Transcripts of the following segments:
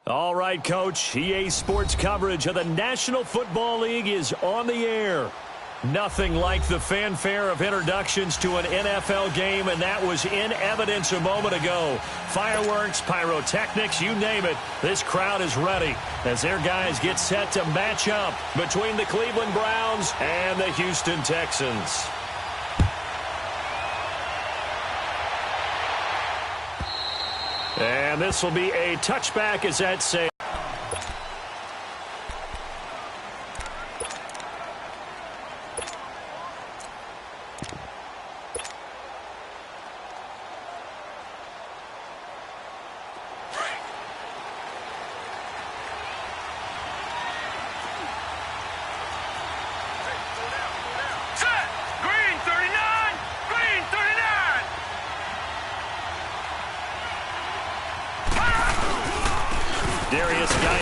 All right, Coach. EA Sports coverage of the National Football League is on the air. Nothing like the fanfare of introductions to an NFL game, and that was in evidence a moment ago. Fireworks, pyrotechnics, you name it. This crowd is ready as their guys get set to match up between the Cleveland Browns and the Houston Texans. And this will be a touchback as that saves.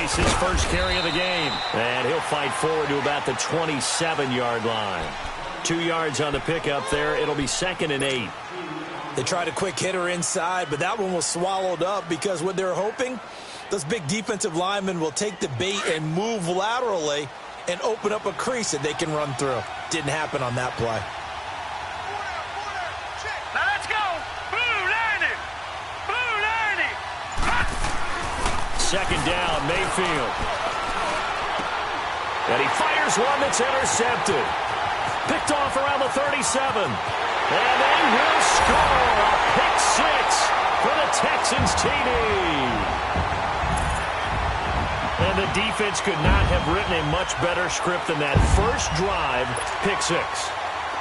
His first carry of the game, and he'll fight forward to about the 27-yard line. 2 yards on the pickup there. It'll be 2nd and 8. They tried a quick hitter inside, but that one was swallowed up because what they're hoping, those big defensive linemen will take the bait and move laterally and open up a crease that they can run through. Didn't happen on that play. Now let's go. Blue Lightning. Blue Lightning. 2nd down, Mayfield. And he fires one that's intercepted. Picked off around the 37. And they will score a pick six for the Texans TD. And the defense could not have written a much better script than that first drive, pick six.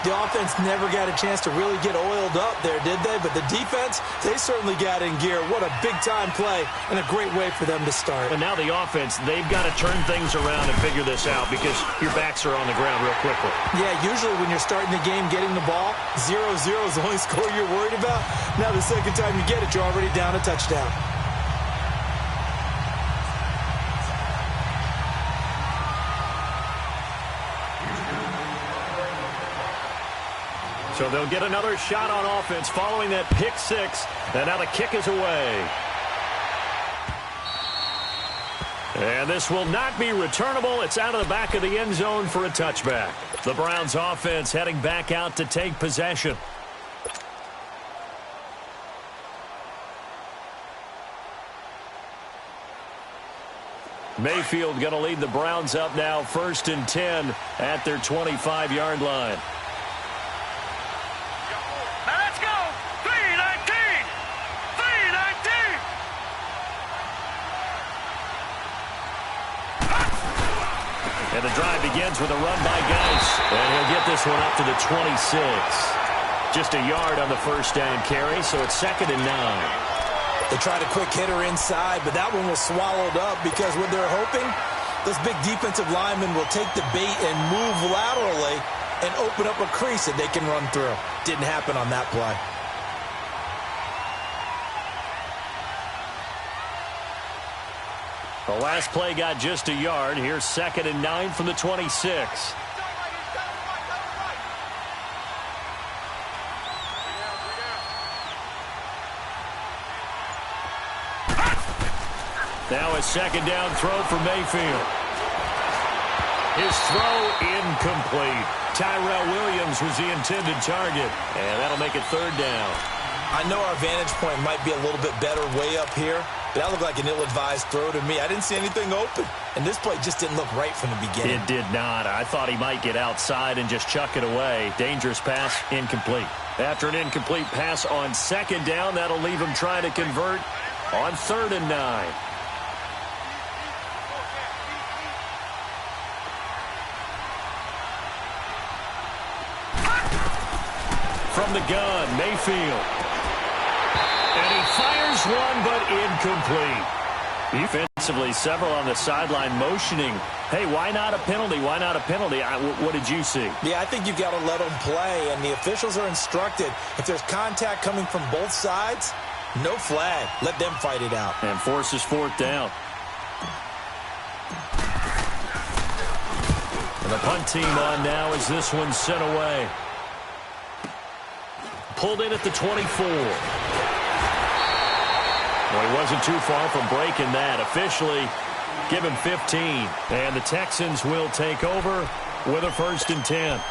The offense never got a chance to really get oiled up there, did they? But the defense, they certainly got in gear. What a big-time play and a great way for them to start. And now the offense, they've got to turn things around and figure this out because your backs are on the ground real quickly. Yeah, usually when you're starting the game getting the ball, 0-0 is the only score you're worried about. Now the second time you get it, you're already down a touchdown. So they'll get another shot on offense following that pick six. And now the kick is away. And this will not be returnable. It's out of the back of the end zone for a touchback. The Browns offense heading back out to take possession. Mayfield going to lead the Browns up now, 1st and 10 at their 25-yard line. Now let's go. 319. 319. And the drive begins with a run by Geis. And he'll get this one up to the 26. Just a yard on the first down carry, so it's 2nd and 9. They tried a quick hitter inside, but that one was swallowed up because what they're hoping, those big defensive linemen will take the bait and move laterally and open up a crease that they can run through. Didn't happen on that play. The last play got just a yard. Here's 2nd and 9 from the 26. Now a 2nd down throw for Mayfield. His throw incomplete. Tyrell Williams was the intended target, and that'll make it 3rd down. I know our vantage point might be a little bit better way up here, but that looked like an ill-advised throw to me. I didn't see anything open, and this play just didn't look right from the beginning. It did not. I thought he might get outside and just chuck it away. Dangerous pass, incomplete. After an incomplete pass on 2nd down, that'll leave him trying to convert on 3rd and 9. From the gun, Mayfield. And he fires one, but incomplete. Defensively, several on the sideline motioning. Hey, why not a penalty? Why not a penalty? What did you see? Yeah, I think you've got to let them play, and the officials are instructed. If there's contact coming from both sides, no flag. Let them fight it out. And forces 4th down. And the punt team on now as this one's sent away. Pulled in at the 24. Well, he wasn't too far from breaking that. Officially, give him 15. And the Texans will take over with a 1st and 10.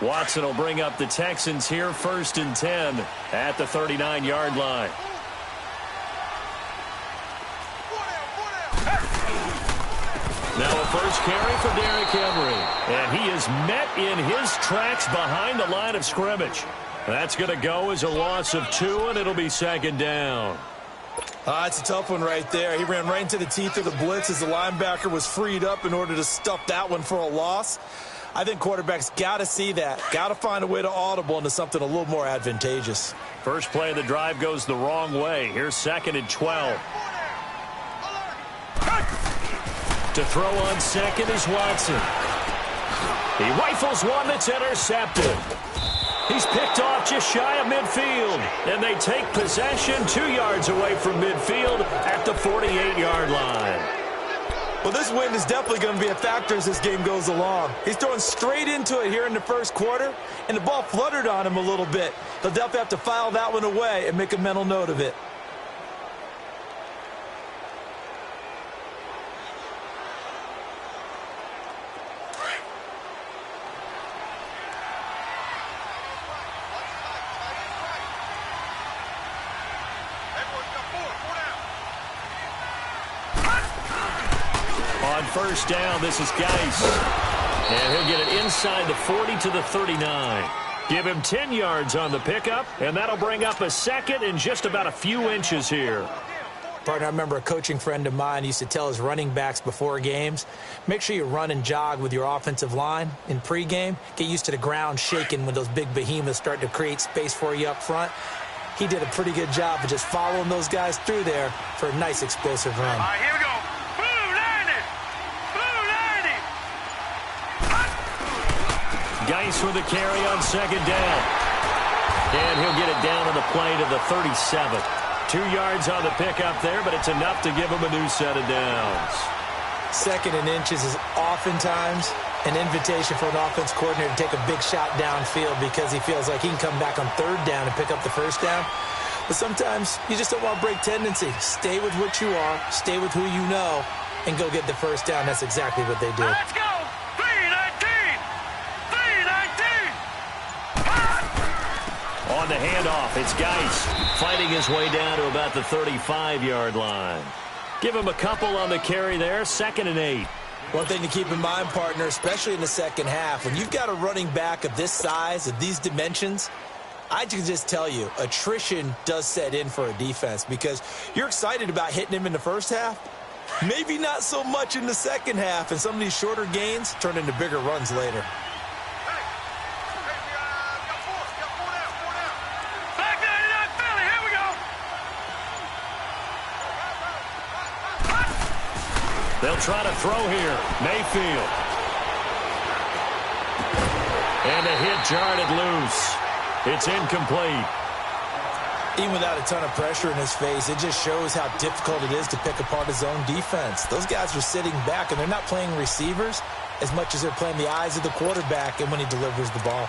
Watson will bring up the Texans here, 1st and 10 at the 39-yard line. Now a first carry for Derrick Henry. And he is met in his tracks behind the line of scrimmage. That's going to go as a loss of 2, and it'll be 2nd down. It's a tough one right there. He ran right into the teeth of the blitz as the linebacker was freed up in order to stuff that one for a loss. I think quarterbacks got to see that. Got to find a way to audible into something a little more advantageous. First play of the drive goes the wrong way. Here's 2nd and 12. To throw on 2nd is Watson. He rifles one that's intercepted. He's picked off just shy of midfield. And they take possession 2 yards away from midfield at the 48-yard line. Well, this win is definitely going to be a factor as this game goes along. He's throwing straight into it here in the first quarter, and the ball fluttered on him a little bit. He'll definitely have to file that one away and make a mental note of it. On first down, this is Geis. And he'll get it inside the 40 to the 39. Give him 10 yards on the pickup, and that'll bring up a 2nd and just about a few inches here. Partner, I remember a coaching friend of mine used to tell his running backs before games, make sure you run and jog with your offensive line in pregame. Get used to the ground shaking when those big behemoths start to create space for you up front. He did a pretty good job of just following those guys through there for a nice explosive run. All right, here we go. Geis with a carry on 2nd down. And he'll get it down on the play to the 37. 2 yards on the pickup there, but it's enough to give him a new set of downs. 2nd and inches is oftentimes an invitation for an offense coordinator to take a big shot downfield because he feels like he can come back on 3rd down and pick up the 1st down. But sometimes you just don't want to break tendency. Stay with what you are, stay with who you know, and go get the 1st down. That's exactly what they did. Let's go. 3-19. 3-19. On the handoff, it's Geis fighting his way down to about the 35-yard line. Give him a couple on the carry there, 2nd and 8. One thing to keep in mind, partner, especially in the second half, when you've got a running back of this size, of these dimensions, I can just tell you, attrition does set in for a defense because you're excited about hitting him in the first half. Maybe not so much in the second half, and some of these shorter gains turn into bigger runs later. Back 99 Philly. Here we go. They'll try to throw here. Mayfield. And a hit jarred it loose. It's incomplete. Even without a ton of pressure in his face, it just shows how difficult it is to pick apart his own defense. Those guys are sitting back, and they're not playing receivers as much as they're playing the eyes of the quarterback and when he delivers the ball.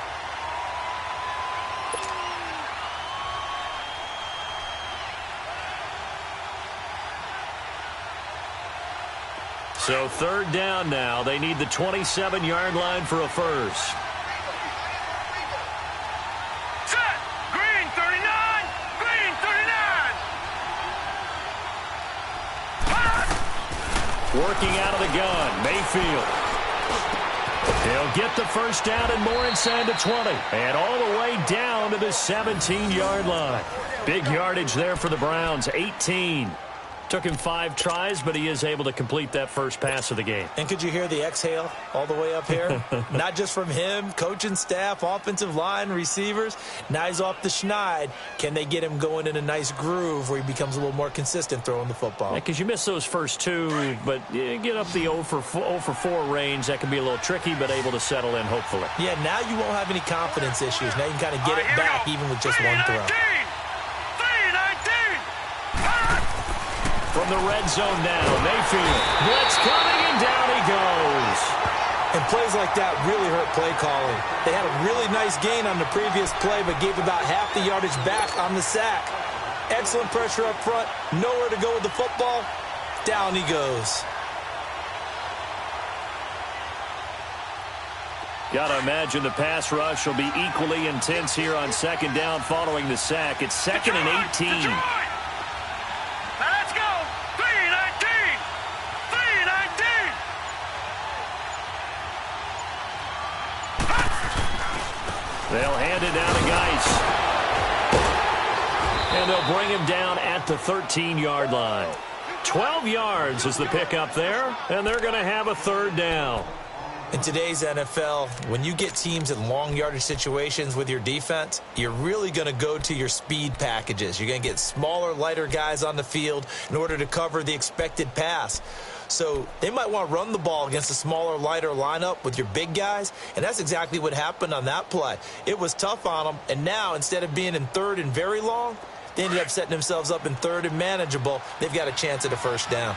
So 3rd down now. They need the 27-yard line for a first. Set. Green 39. Green 39. Working out of the gun, Mayfield. He'll get the 1st down and more inside the 20. And all the way down to the 17-yard line. Big yardage there for the Browns, 18. Took him 5 tries, but he is able to complete that first pass of the game. And could you hear the exhale all the way up here? Not just from him, coaching staff, offensive line, receivers. Now he's off the schneid. Can they get him going in a nice groove where he becomes a little more consistent throwing the football? Because you miss those first 2, but you get up the 0 for 4 range. That can be a little tricky, but able to settle in, hopefully. Yeah, now you won't have any confidence issues. Now you can kind of get it back even with just one throw. 3-19. From the red zone now, Mayfield. Blitz coming, and down he goes. And plays like that really hurt play calling. They had a really nice gain on the previous play, but gave about half the yardage back on the sack. Excellent pressure up front. Nowhere to go with the football. Down he goes. Got to imagine the pass rush will be equally intense here on 2nd down following the sack. It's 2nd and 18. Let's go. 3-19. 3-19. They'll hand it down to Geis. And they'll bring him down at the 13-yard line. 12 yards is the pickup there, and they're going to have a 3rd down. In today's NFL, when you get teams in long yardage situations with your defense, you're really going to go to your speed packages. You're going to get smaller, lighter guys on the field in order to cover the expected pass. So they might want to run the ball against a smaller, lighter lineup with your big guys, and that's exactly what happened on that play. It was tough on them, and now instead of being in 3rd and very long, they ended up setting themselves up in 3rd and manageable. They've got a chance at a 1st down.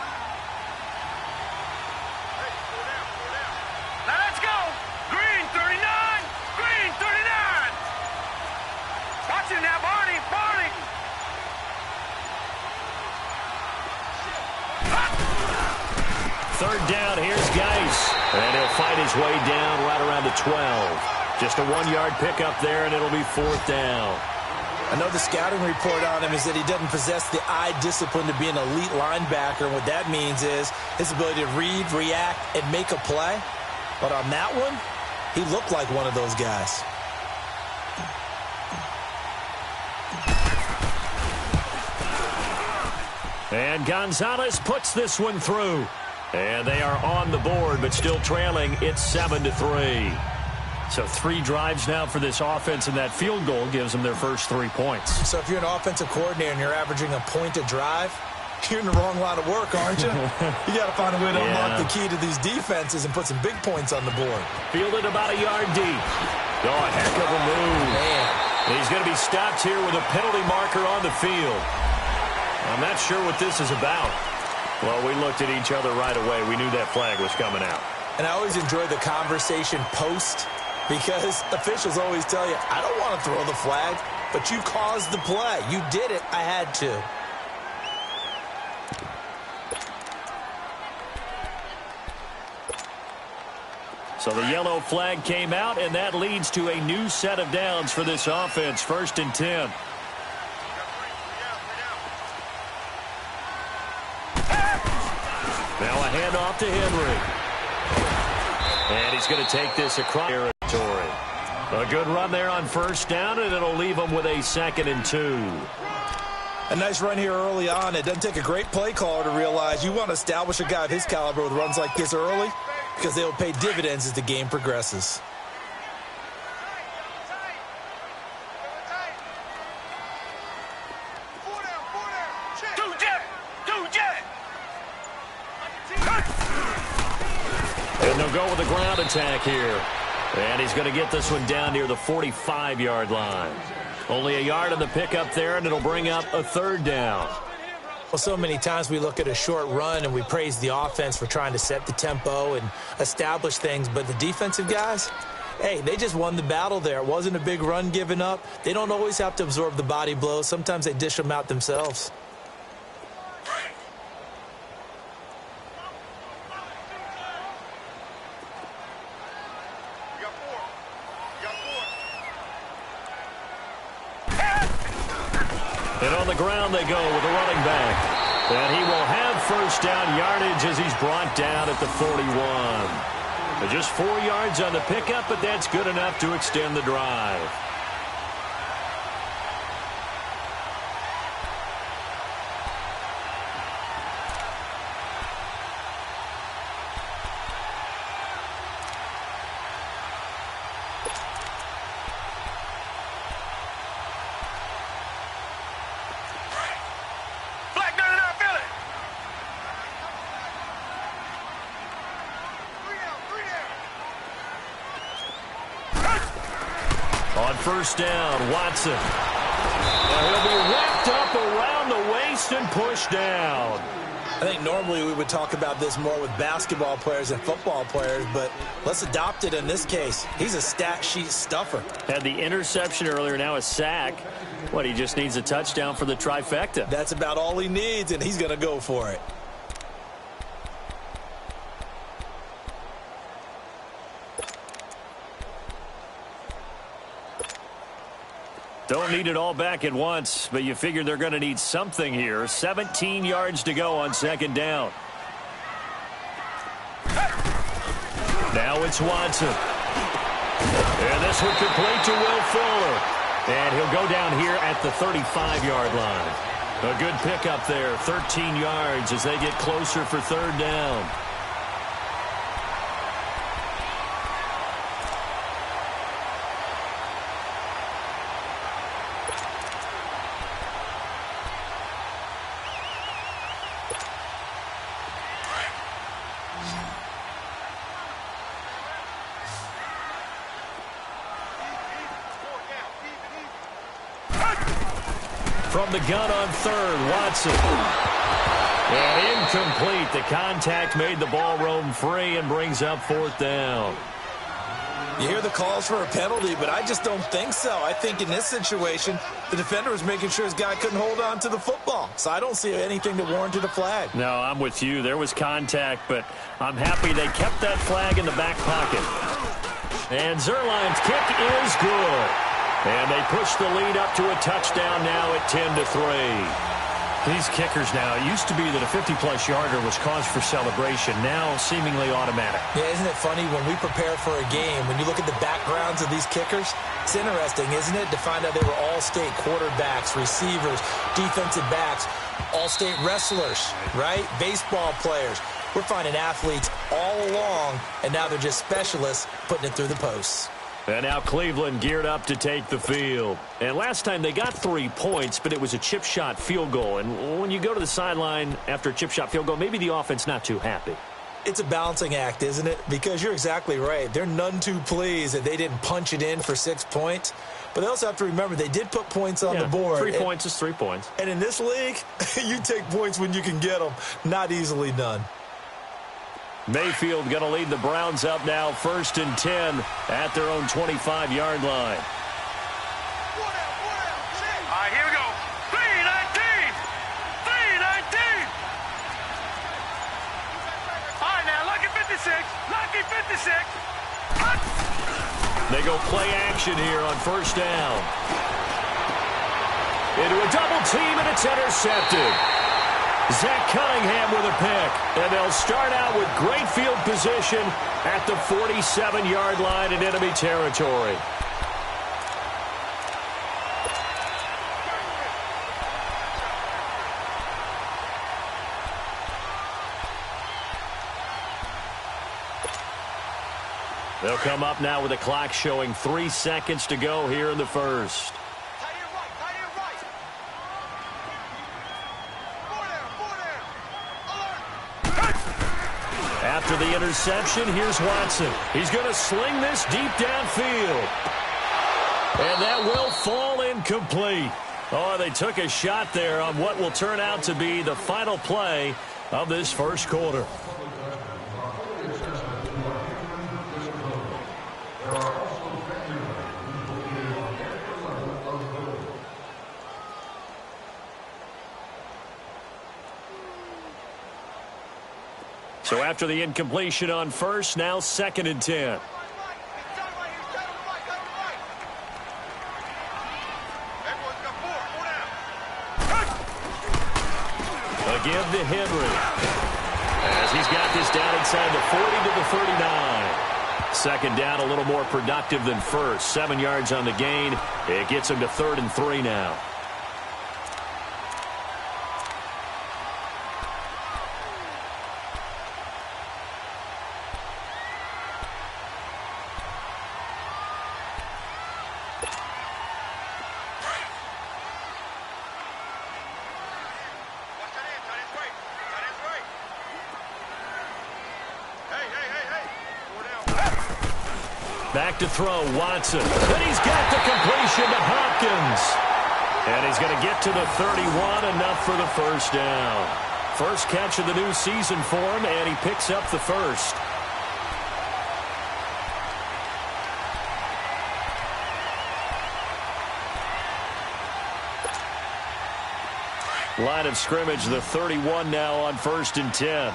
Let's go. Green 39. Green 39. Watch it now, Barney. Barney. 3rd down, here's Geis. And he'll fight his way down right around the 12. Just a 1-yard pickup there, and it'll be 4th down. I know the scouting report on him is that he doesn't possess the eye discipline to be an elite linebacker, and what that means is his ability to read, react, and make a play. But on that one, he looked like one of those guys. And Gonzalez puts this one through. And they are on the board, but still trailing. It's 7-3. So 3 drives now for this offense, and that field goal gives them their first 3 points. So if you're an offensive coordinator and you're averaging a point a drive, you're in the wrong line of work, aren't you? You got to find a way to unlock the key to these defenses and put some big points on the board. Fielded about a yard deep. Oh, a heck of a move. Man. And he's going to be stopped here with a penalty marker on the field. I'm not sure what this is about. Well, we looked at each other right away. We knew that flag was coming out. And I always enjoy the conversation post because officials always tell you, I don't want to throw the flag, but you caused the play. You did it. I had to. So the yellow flag came out, and that leads to a new set of downs for this offense. 1st and 10. Now a handoff to Henry. And he's going to take this across territory. A good run there on 1st down, and it'll leave him with a 2nd and 2. A nice run here early on. It doesn't take a great play caller to realize you want to establish a guy of his caliber with runs like this early because they'll pay dividends as the game progresses. And they'll go with the ground attack here. And he's going to get this one down near the 45-yard line. Only a yard on the pickup there, and it'll bring up a 3rd down. Well, so many times we look at a short run and we praise the offense for trying to set the tempo and establish things, but the defensive guys, hey, they just won the battle there. It wasn't a big run given up. They don't always have to absorb the body blows. Sometimes they dish them out themselves. And on the ground they go with the running back. And he will have 1st down yardage as he's brought down at the 41. Just 4 yards on the pickup, but that's good enough to extend the drive. On 1st down, Watson. And he'll be wrapped up around the waist and pushed down. I think normally we would talk about this more with basketball players and football players, but let's adopt it in this case. He's a stat sheet stuffer. Had the interception earlier, now a sack. What, he just needs a touchdown for the trifecta. That's about all he needs, and he's going to go for it. Don't need it all back at once, but you figure they're going to need something here. 17 yards to go on 2nd down. Now it's Watson. And this one complete to Will Fuller. And he'll go down here at the 35-yard line. A good pickup there, 13 yards as they get closer for 3rd down. From the gun on 3rd, Watson. And incomplete. The contact made the ball roam free and brings up 4th down. You hear the calls for a penalty, but I just don't think so. I think in this situation, the defender was making sure his guy couldn't hold on to the football. So I don't see anything that warranted a flag. No, I'm with you. There was contact, but I'm happy they kept that flag in the back pocket. And Zerline's kick is good. And they push the lead up to a touchdown now at 10-3. These kickers now, it used to be that a 50-plus yarder was cause for celebration. Now seemingly automatic. Yeah, isn't it funny when we prepare for a game, when you look at the backgrounds of these kickers, it's interesting, isn't it, to find out they were all-state quarterbacks, receivers, defensive backs, all-state wrestlers, right? Baseball players. We're finding athletes all along, and now they're just specialists putting it through the posts. And now Cleveland geared up to take the field. And last time they got 3 points, but it was a chip shot field goal. And when you go to the sideline after a chip shot field goal, maybe the offense not too happy. It's a balancing act, isn't it? Because you're exactly right. They're none too pleased that they didn't punch it in for 6 points. But they also have to remember they did put points on the board. 3 points is 3 points. And in this league, you take points when you can get them. Not easily done. Mayfield going to lead the Browns up now, 1st and 10 at their own 25-yard line. All right, here we go. 3-19. 3-19. All right, now, lucky 56. Lucky 56. They go play action here on 1st down. Into a double team, and it's intercepted. Zach Cunningham with a pick, and they'll start out with great field position at the 47-yard line in enemy territory. They'll come up now with the clock showing 3 seconds to go here in the first. After the interception, here's Watson. He's going to sling this deep downfield. And that will fall incomplete. Oh, they took a shot there on what will turn out to be the final play of this first quarter. So after the incompletion on first, now 2nd and 10. Again to Henry. As he's got this down inside the 40 to the 39. 2nd down, a little more productive than first. 7 yards on the gain. It gets him to 3rd and 3 now. Back to throw, Watson. And he's got the completion to Hopkins. And he's going to get to the 31, enough for the 1st down. First catch of the new season for him, and he picks up the first. Line of scrimmage, the 31 now on 1st and 10.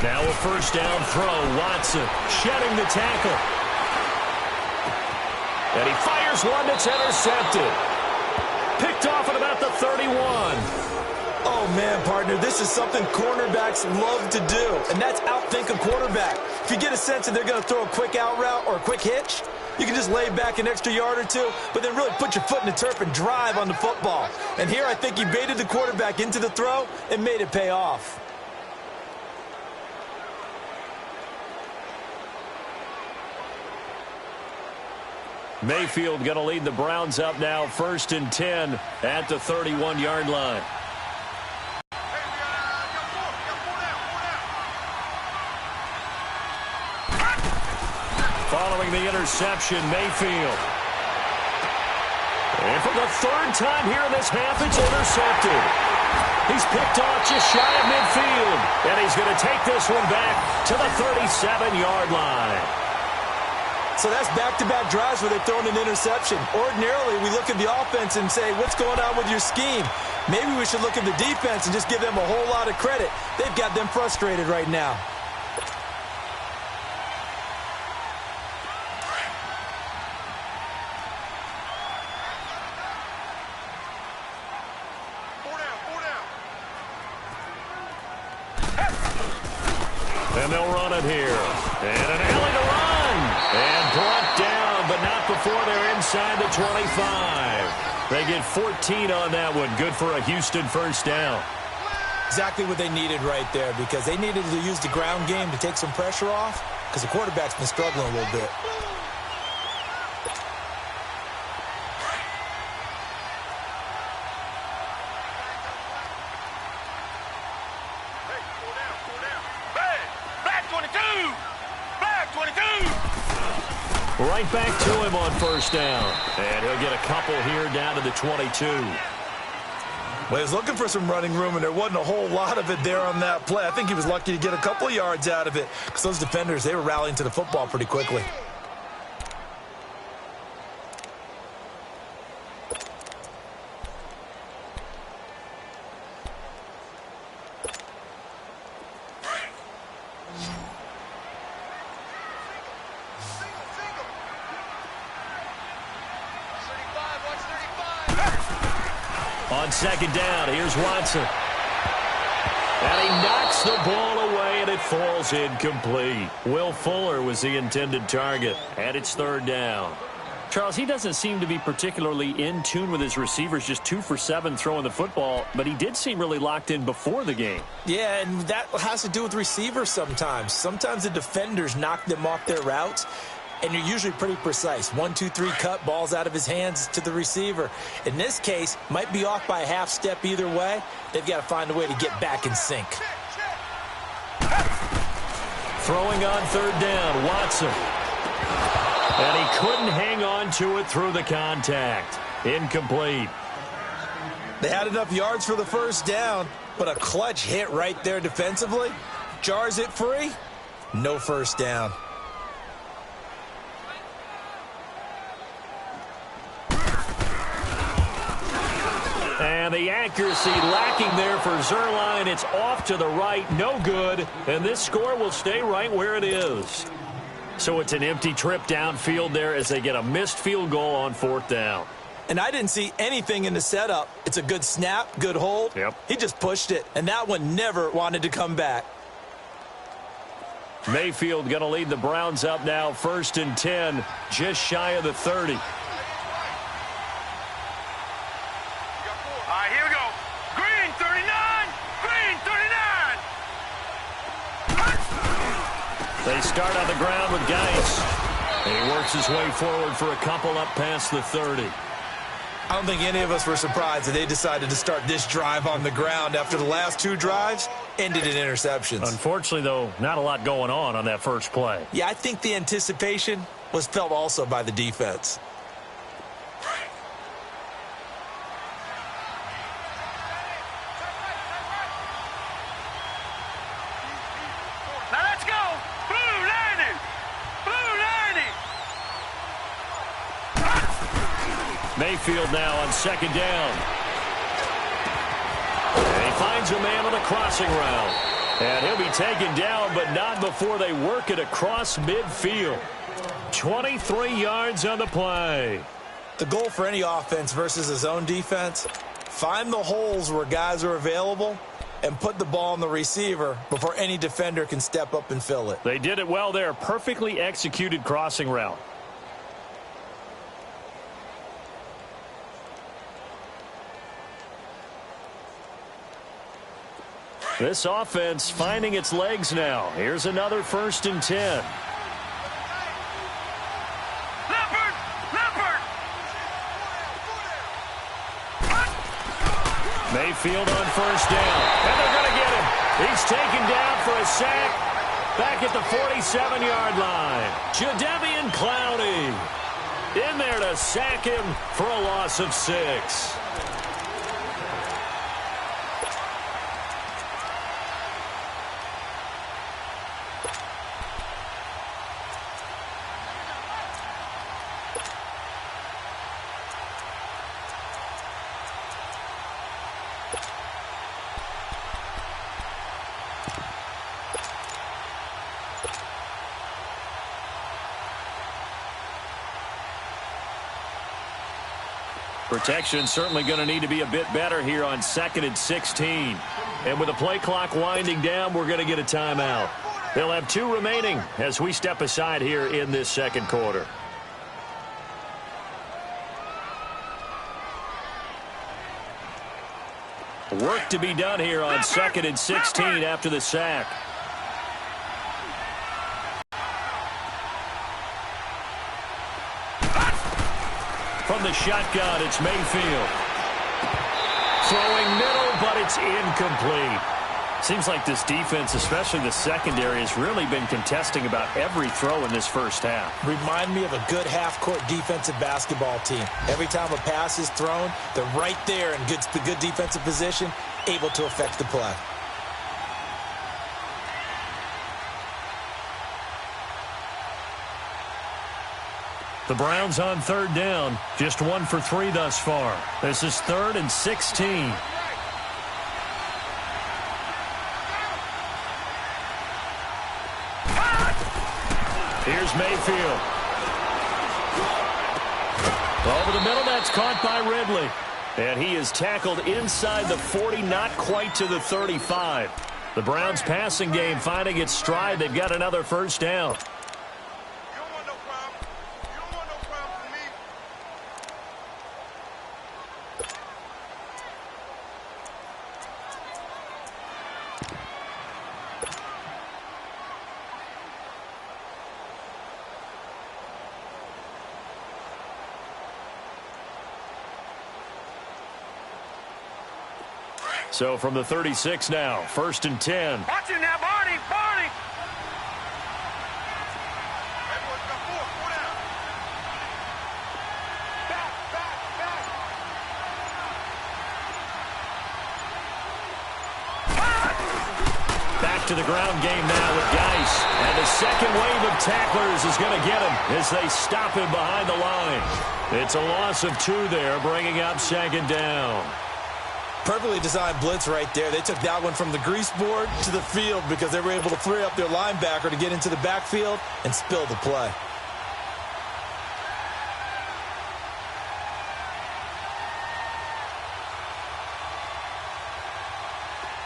Now a 1st down throw. Watson shedding the tackle. And he fires one that's intercepted. Picked off at about the 31. Oh, man, partner, this is something cornerbacks love to do, and that's outthink a quarterback. If you get a sense that they're going to throw a quick out route or a quick hitch, you can just lay back an extra yard or two, but then really put your foot in the turf and drive on the football. And here I think he baited the quarterback into the throw and made it pay off. Mayfield going to lead the Browns up now, 1st and 10 at the 31-yard line. Following the interception, Mayfield. And for the 3rd time here in this half, it's intercepted. He's picked off just shy of midfield. And he's going to take this one back to the 37-yard line. So that's back-to-back drives where they've thrown an interception. Ordinarily, we look at the offense and say, what's going on with your scheme? Maybe we should look at the defense and just give them a whole lot of credit. They've got them frustrated right now. And they'll run it here. And an alley to run. And brought down, but not before they're inside the 25. They get 14 on that one. Good for a Houston 1st down. Exactly what they needed right there, because they needed to use the ground game to take some pressure off, because the quarterback's been struggling a little bit. Hey! Right back to him on first down. And he'll get a couple here down to the 22. Well, he was looking for some running room, and there wasn't a whole lot of it there on that play. I think he was lucky to get a couple of yards out of it because those defenders, they were rallying to the football pretty quickly. On second down, here's Watson. And he knocks the ball away, and it falls incomplete. Will Fuller was the intended target, and it's third down. Charles, he doesn't seem to be particularly in tune with his receivers, just 2 for 7 throwing the football, but he did seem really locked in before the game. Yeah, and that has to do with receivers sometimes. Sometimes the defenders knock them off their routes, and you're usually pretty precise. 1, 2, 3 cut, balls out of his hands to the receiver. In this case, might be off by a half step either way. They've got to find a way to get back in sync. Throwing on third down, Watson. And he couldn't hang on to it through the contact. Incomplete. They had enough yards for the first down, but a clutch hit right there defensively. Jars it free. No first down. And the accuracy lacking there for Zuerlein. It's off to the right, no good. And this score will stay right where it is. So it's an empty trip downfield there as they get a missed field goal on fourth down. And I didn't see anything in the setup. It's a good snap, good hold. Yep. He just pushed it, and that one never wanted to come back. Mayfield going to lead the Browns up now, 1st and 10, just shy of the 30. All right, here we go. Green, 39. Green, 39. They start on the ground with Geis. And he works his way forward for a couple up past the 30. I don't think any of us were surprised that they decided to start this drive on the ground after the last 2 drives ended in interceptions. Unfortunately, though, not a lot going on that first play. Yeah, I think the anticipation was felt also by the defense. Now let's go. Blue landing. Blue landing. Mayfield now on second down. And he finds a man on the crossing route. And he'll be taken down, but not before they work it across midfield. 23 yards on the play. The goal for any offense versus his own defense, find the holes where guys are available and put the ball on the receiver before any defender can step up and fill it. They did it well there. Perfectly executed crossing route. This offense finding its legs now. Here's another 1st and 10. Leopard. Leopard. Mayfield on first down. And they're going to get him. He's taken down for a sack back at the 47-yard line. Jadeveon Clowney in there to sack him for a loss of 6. Protection certainly going to need to be a bit better here on 2nd and 16. And with the play clock winding down, we're going to get a timeout. They'll have 2 remaining as we step aside here in this second quarter. Work to be done here on 2nd and 16 after the sack. From the shotgun, it's Mayfield. Throwing middle, but it's incomplete. Seems like this defense, especially the secondary, has really been contesting about every throw in this first half. Remind me of a good half-court defensive basketball team. Every time a pass is thrown, they're right there in good defensive position, able to affect the play. The Browns on third down. Just 1 for 3 thus far. This is 3rd and 16. Here's Mayfield. Over the middle, that's caught by Ridley. And he is tackled inside the 40, not quite to the 35. The Browns passing game finding its stride. They've got another first down. So from the 36 now, 1st and 10. Watch it now, Barney. Barney. Back to the ground game now with Geis. And the second wave of tacklers is going to get him as they stop him behind the line. It's a loss of 2 there, bringing up 2nd down. Perfectly designed blitz right there. They took that one from the grease board to the field because they were able to free up their linebacker to get into the backfield and spill the play.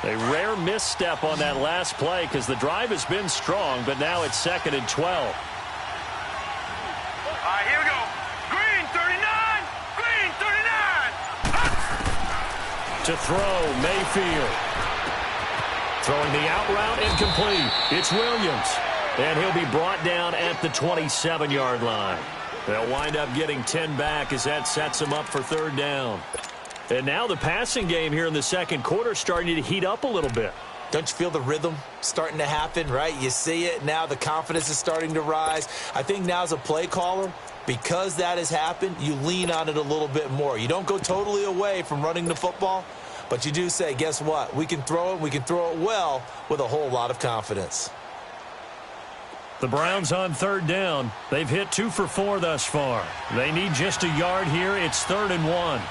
A rare misstep on that last play because the drive has been strong, but now it's 2nd and 12. All right, here we go. Green, 39. Green, 39. To throw, Mayfield. Throwing the out route, incomplete. It's Williams. And he'll be brought down at the 27-yard line. They'll wind up getting 10 back as that sets them up for 3rd down. And now the passing game here in the second quarter starting to heat up a little bit. Don't you feel the rhythm starting to happen, right? You see it now. The confidence is starting to rise. I think now as a play caller, because that has happened, you lean on it a little bit more. You don't go totally away from running the football, but you do say, guess what? We can throw it. We can throw it well with a whole lot of confidence. The Browns on 3rd down. They've hit 2 for 4 thus far. They need just a yard here. It's 3rd and 1.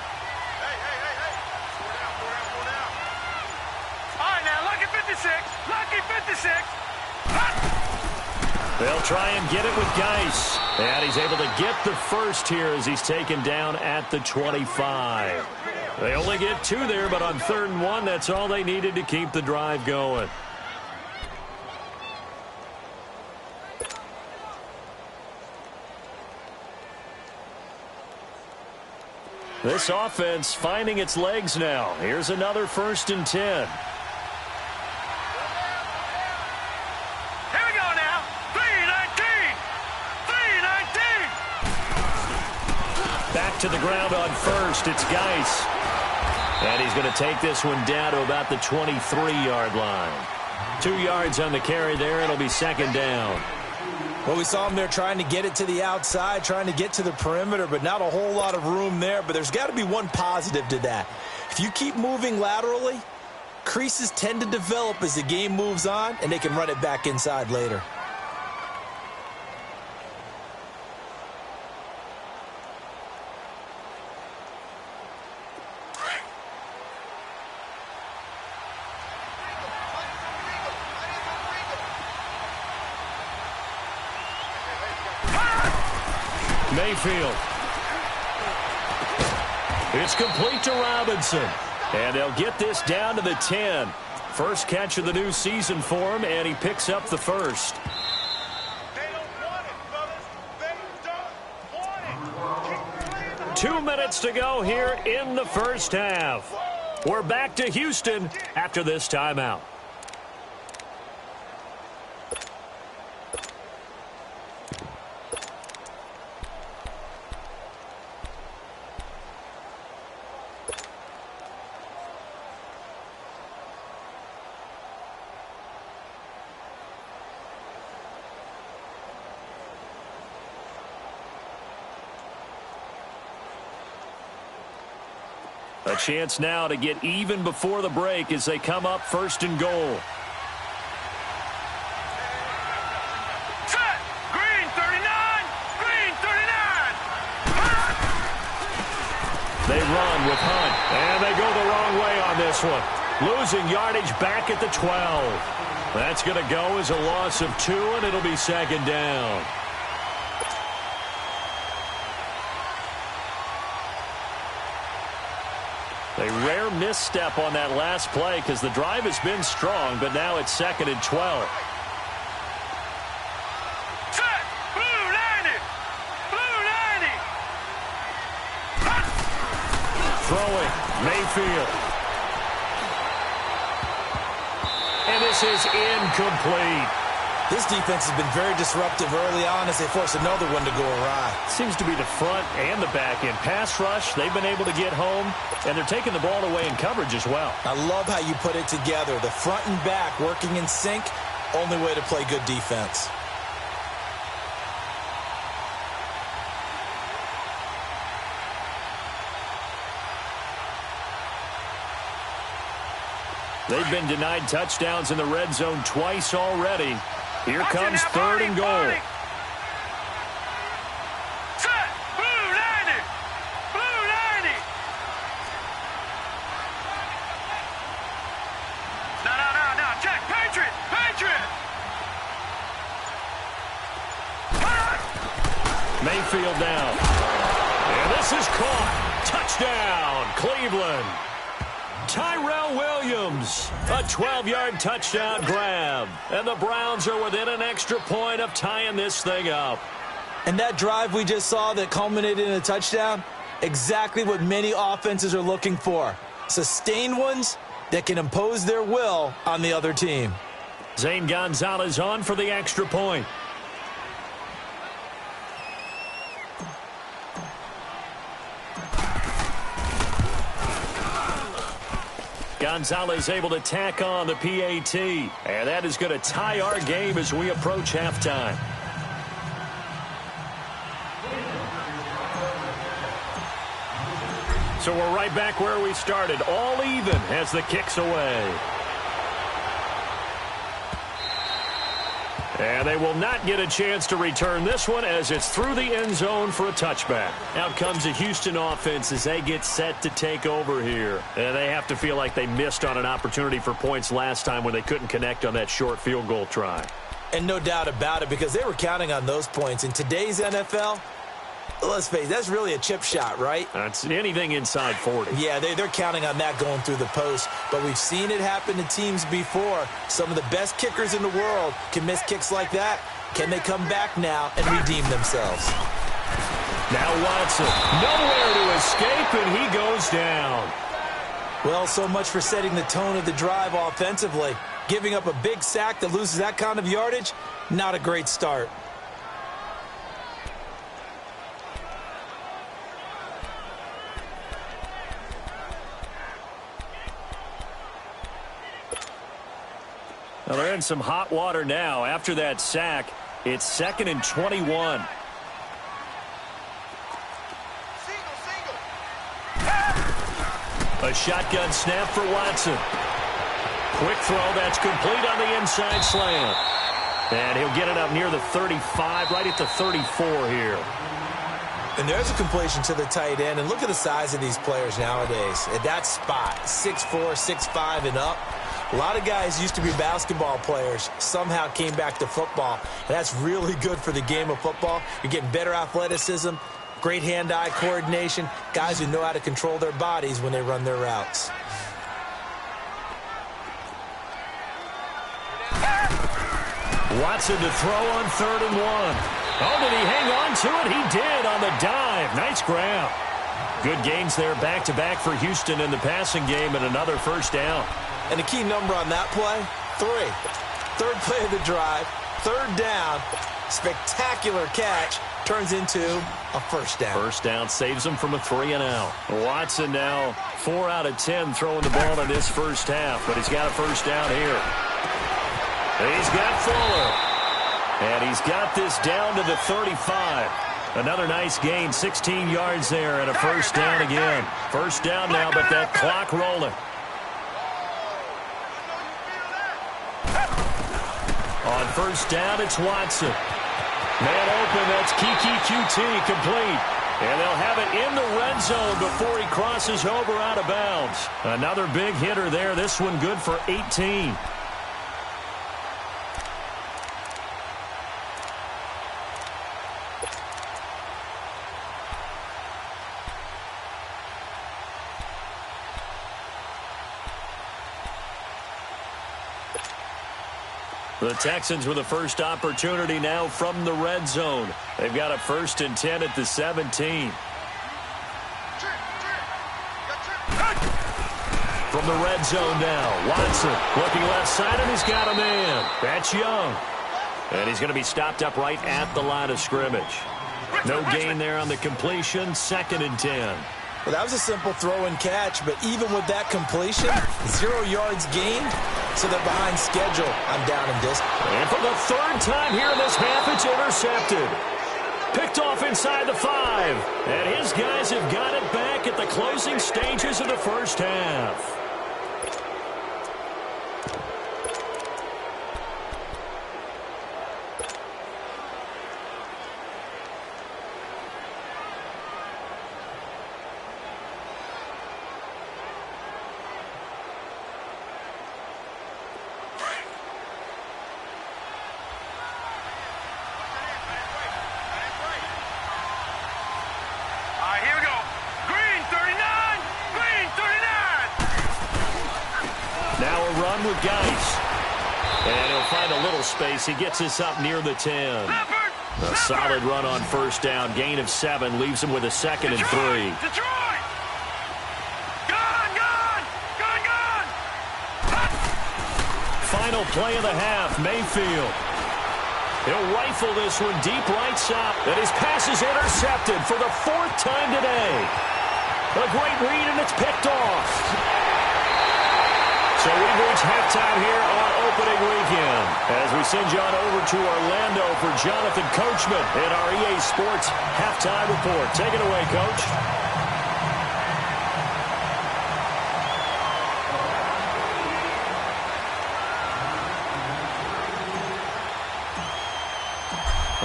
Lucky 56. They'll try and get it with Geis. And he's able to get the first here as he's taken down at the 25. They only get 2 there, but on 3rd and 1, that's all they needed to keep the drive going. This offense finding its legs now. Here's another 1st and 10. To the ground on 1st. It's Geis. And he's going to take this one down to about the 23-yard line. 2 yards on the carry there. It'll be 2nd down. Well, we saw him there trying to get it to the outside, trying to get to the perimeter, but not a whole lot of room there. But there's got to be one positive to that. If you keep moving laterally, creases tend to develop as the game moves on, and they can run it back inside later. Mayfield. It's complete to Robinson. And they'll get this down to the 10. First catch of the new season for him, and he picks up the first. They don't want it, fellas. They don't want it. 2 minutes to go here in the first half. We're back to Houston after this timeout. A chance now to get even before the break as they come up 1st and goal. Set. Green 39. Green 39. They run with Hunt, and they go the wrong way on this one. Losing yardage back at the 12. That's going to go as a loss of 2, and it'll be 2nd down. A rare misstep on that last play because the drive has been strong, but now it's 2nd and 12. Set. Blue 90. Blue 90. Throwing, Mayfield. And this is incomplete. This defense has been very disruptive early on as they force another one to go awry. Seems to be the front and the back end. Pass rush, they've been able to get home, and they're taking the ball away in coverage as well. I love how you put it together. The front and back working in sync, only way to play good defense. They've been denied touchdowns in the red zone twice already. Here comes 3rd and goal. Set. Blue 90. Blue 90. No. Check. Patriot. Patriot. Mayfield down. And this is caught. Touchdown, Cleveland. Tyrell Williams, a 12-yard touchdown grab. And the Browns are within an extra point of tying this thing up. And that drive we just saw that culminated in a touchdown, exactly what many offenses are looking for. Sustained ones that can impose their will on the other team. Zane Gonzalez on for the extra point. Gonzalez able to tack on the PAT. And that is going to tie our game as we approach halftime. So we're right back where we started. All even as the kick's away. And they will not get a chance to return this one as it's through the end zone for a touchback. Out comes the Houston offense as they get set to take over here. And they have to feel like they missed on an opportunity for points last time when they couldn't connect on that short field goal try. And no doubt about it, because they were counting on those points. In today's NFL, let's face it, that's really a chip shot, right? That's anything inside 40. Yeah, they're counting on that going through the post. But we've seen it happen to teams before. Some of the best kickers in the world can miss kicks like that. Can they come back now and redeem themselves? Now Watson, nowhere to escape, and he goes down. Well, so much for setting the tone of the drive offensively. Giving up a big sack that loses that kind of yardage, not a great start. Well, they're in some hot water now. After that sack, it's 2nd and 21. A shotgun snap for Watson. Quick throw, that's complete on the inside slant. And he'll get it up near the 35, right at the 34 here. And there's a completion to the tight end. And look at the size of these players nowadays. At that spot, 6'4", 6'5", and up. A lot of guys used to be basketball players, somehow came back to football. And that's really good for the game of football. You're getting better athleticism, great hand-eye coordination, guys who know how to control their bodies when they run their routes. Watson to throw on 3rd and 1. Oh, did he hang on to it? He did on the dive. Nice grab. Good gains there back-to-back for Houston in the passing game and another first down. And the key number on that play, 3. Third play of the drive, 3rd down, spectacular catch, turns into a first down. First down saves him from a 3-and-out. Watson now 4 out of 10 throwing the ball in this first half, but he's got a first down here. He's got Fuller. And he's got this down to the 35. Another nice gain, 16 yards there, and a first down again. First down now, but that clock rolling. On first down, it's Watson. Man open, that's Kiki QT, complete. And they'll have it in the red zone before he crosses over out of bounds. Another big hitter there, this one good for 18. The Texans with the first opportunity now from the red zone. They've got a 1st and 10 at the 17. From the red zone now, Watson looking left side, and he's got a man. That's Young. And he's going to be stopped up right at the line of scrimmage. No gain there on the completion, 2nd and 10. Well, that was a simple throw and catch, but even with that completion, 0 yards gained, so they're behind schedule on down and distance. And for the 3rd time here in this half, it's intercepted. Picked off inside the 5. And his guys have got it back at the closing stages of the first half. With Geis. And he'll find a little space. He gets us up near the 10. A solid run on first down. Gain of 7. Leaves him with a 2nd and 3. Detroit! Gone! Final play of the half. Mayfield. He'll rifle this one deep right side. And his pass is intercepted for the 4th time today. A great read, and it's picked off. So we've reached halftime here on opening weekend as we send you on over to Orlando for Jonathan Coachman in our EA Sports Halftime Report. Take it away, Coach.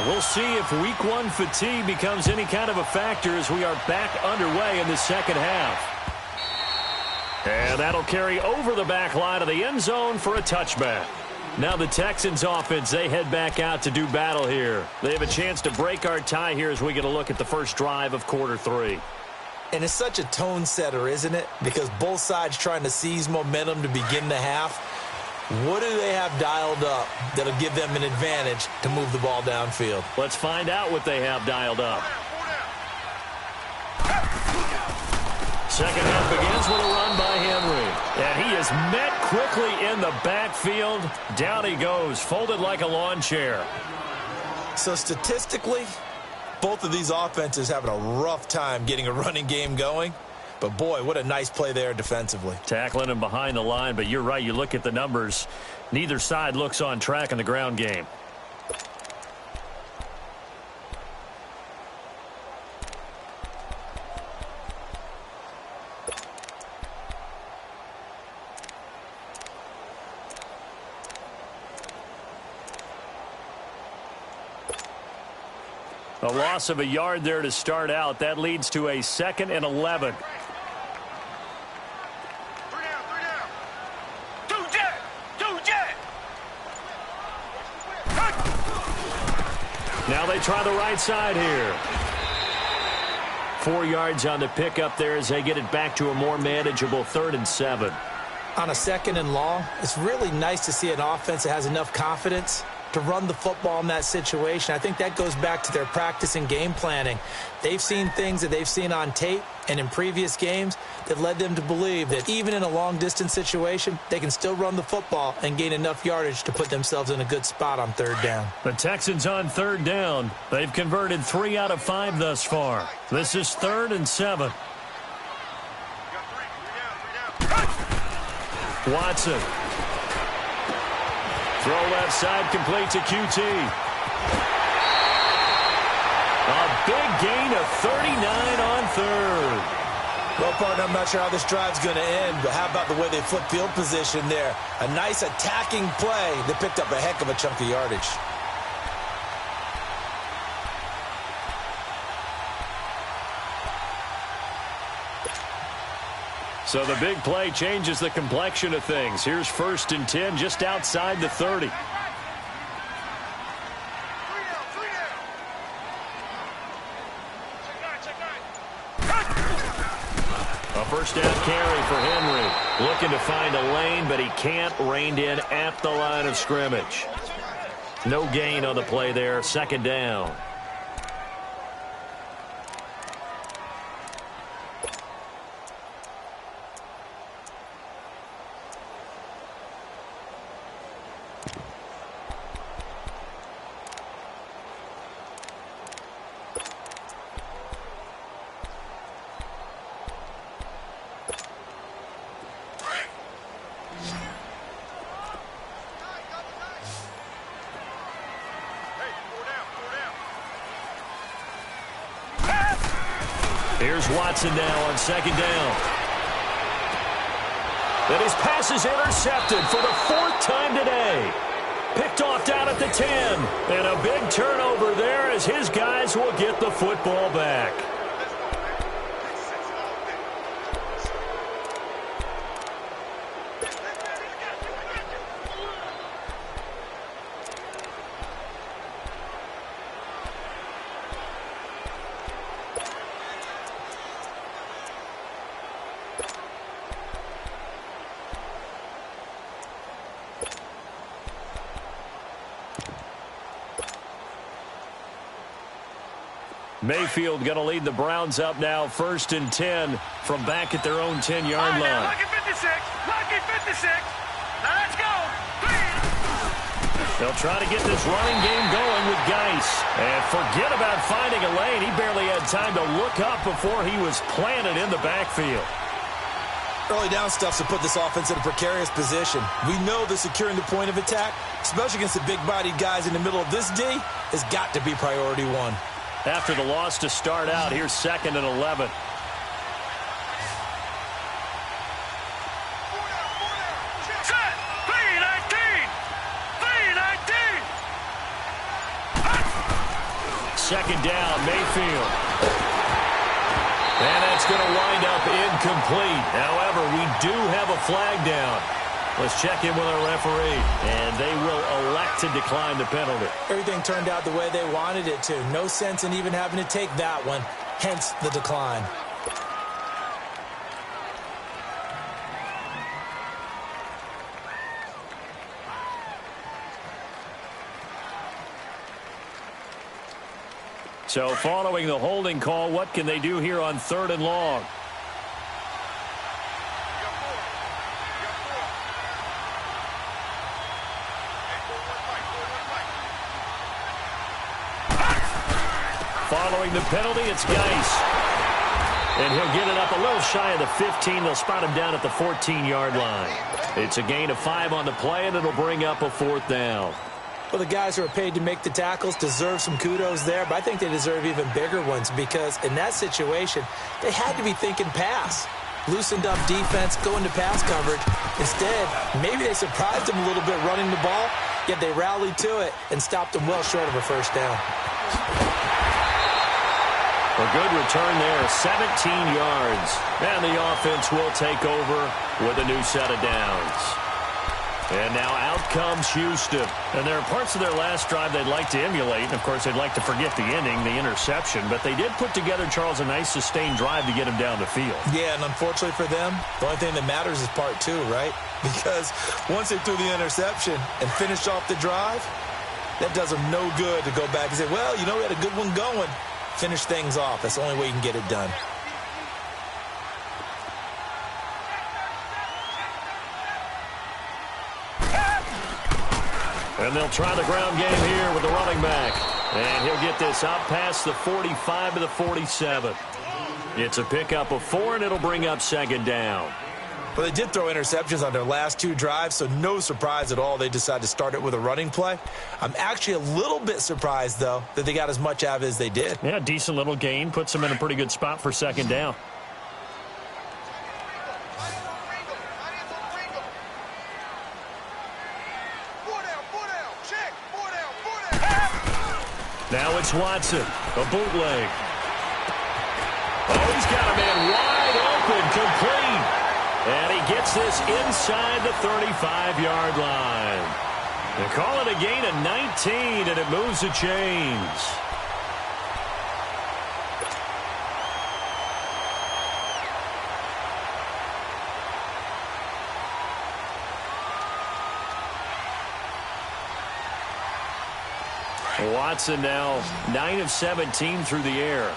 We'll see if Week 1 fatigue becomes any kind of a factor as we are back underway in the second half. And that'll carry over the back line of the end zone for a touchback. Now the Texans offense, they head back out to do battle here. They have a chance to break our tie here as we get a look at the first drive of quarter 3. And it's such a tone setter, isn't it? Because both sides trying to seize momentum to begin the half. What do they have dialed up that'll give them an advantage to move the ball downfield? Let's find out what they have dialed up. Second half begins with a run by Henry. And he is met quickly in the backfield. Down he goes, folded like a lawn chair. So statistically, both of these offenses having a rough time getting a running game going. But, boy, what a nice play there defensively. Tackling him behind the line, but you're right. You look at the numbers. Neither side looks on track in the ground game. A loss of a yard there to start out. That leads to a 2nd and 11. Now they try the right side here. 4 yards on the pickup there as they get it back to a more manageable 3rd and 7. On a 2nd and long, it's really nice to see an offense that has enough confidence to run the football in that situation. I think that goes back to their practice and game planning. They've seen things that they've seen on tape and in previous games that led them to believe that even in a long-distance situation, they can still run the football and gain enough yardage to put themselves in a good spot on 3rd down. The Texans on 3rd down. They've converted 3 out of 5 thus far. This is 3rd and 7. Watson. Throw left side, complete to QT. A Big gain of 39 on third. Well, partner, I'm not sure how this drive's going to end, but how about the way they flip field position there? A nice attacking play that picked up a heck of a chunk of yardage. So the big play changes the complexion of things. Here's 1st and 10 just outside the 30. A first down carry for Henry. Looking to find a lane, but he can't. Reined in at the line of scrimmage. No gain on the play there. 2nd down. Here's Watson now on 2nd down. And his pass is intercepted for the 4th time today. Picked off down at the 10. And a big turnover there as his guys will get the football back. Mayfield going to lead the Browns up now, 1st and 10 from back at their own 10-yard line. Lucky 56. Lucky 56. Now let's go. They'll try to get this running game going with Geis. And forget about finding a lane. He barely had time to look up before he was planted in the backfield. Early down stuff to put this offense in a precarious position. We know that securing the point of attack, especially against the big-bodied guys in the middle of this D, has got to be priority one. After the loss to start out, here's 2nd and 11. Set. 319. 319. 2nd down, Mayfield. And that's going to wind up incomplete. However, we do have a flag down. Let's check in with our referee. And they will elect to decline the penalty. Everything turned out the way they wanted it to. No sense in even having to take that one. Hence the decline. So following the holding call, what can they do here on 3rd and long? Following the penalty, it's Geis. And he'll get it up a little shy of the 15. They'll spot him down at the 14-yard line. It's a gain of 5 on the play, and it'll bring up a 4th down. Well, the guys who are paid to make the tackles deserve some kudos there, but I think they deserve even bigger ones because in that situation, they had to be thinking pass. Loosened up defense, going to pass coverage. Instead, maybe they surprised them a little bit running the ball, yet they rallied to it and stopped them well short of a 1st down. A good return there, 17 yards. And the offense will take over with a new set of downs. And now out comes Houston. And there are parts of their last drive they'd like to emulate. And, of course, they'd like to forget the ending, the interception. But they did put together, Charles, a nice sustained drive to get him down the field. Yeah, and unfortunately for them, the only thing that matters is part 2, right? Because once they threw the interception and finished off the drive, that does them no good to go back and say, well, you know, we had a good one going. Finish things off. That's the only way you can get it done. And they'll try the ground game here with the running back. And he'll get this out past the 45 to the 47. It's a pickup of 4, and it'll bring up 2nd down. Well, they did throw interceptions on their last 2 drives, so no surprise at all they decided to start it with a running play. I'm actually a little bit surprised, though, that they got as much out of it as they did. Yeah, decent little gain. Puts them in a pretty good spot for second down. Now it's Watson, a bootleg. Oh, he's got a man wide open, complete. And he gets this inside the 35-yard line. They call it a gain of 19, and it moves the chains. Watson now 9 of 17 through the air.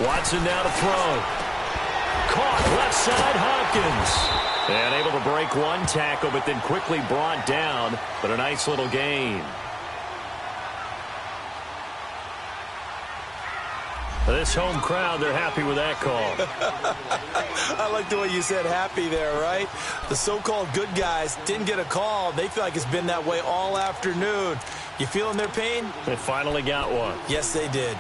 Watson now to throw. Caught left side, Hopkins. And able to break one tackle, but then quickly brought down. But a nice little gain. This home crowd, they're happy with that call. I like the way you said happy there, right? The so-called good guys didn't get a call. They feel like it's been that way all afternoon. You feeling their pain? They finally got one. Yes, they did.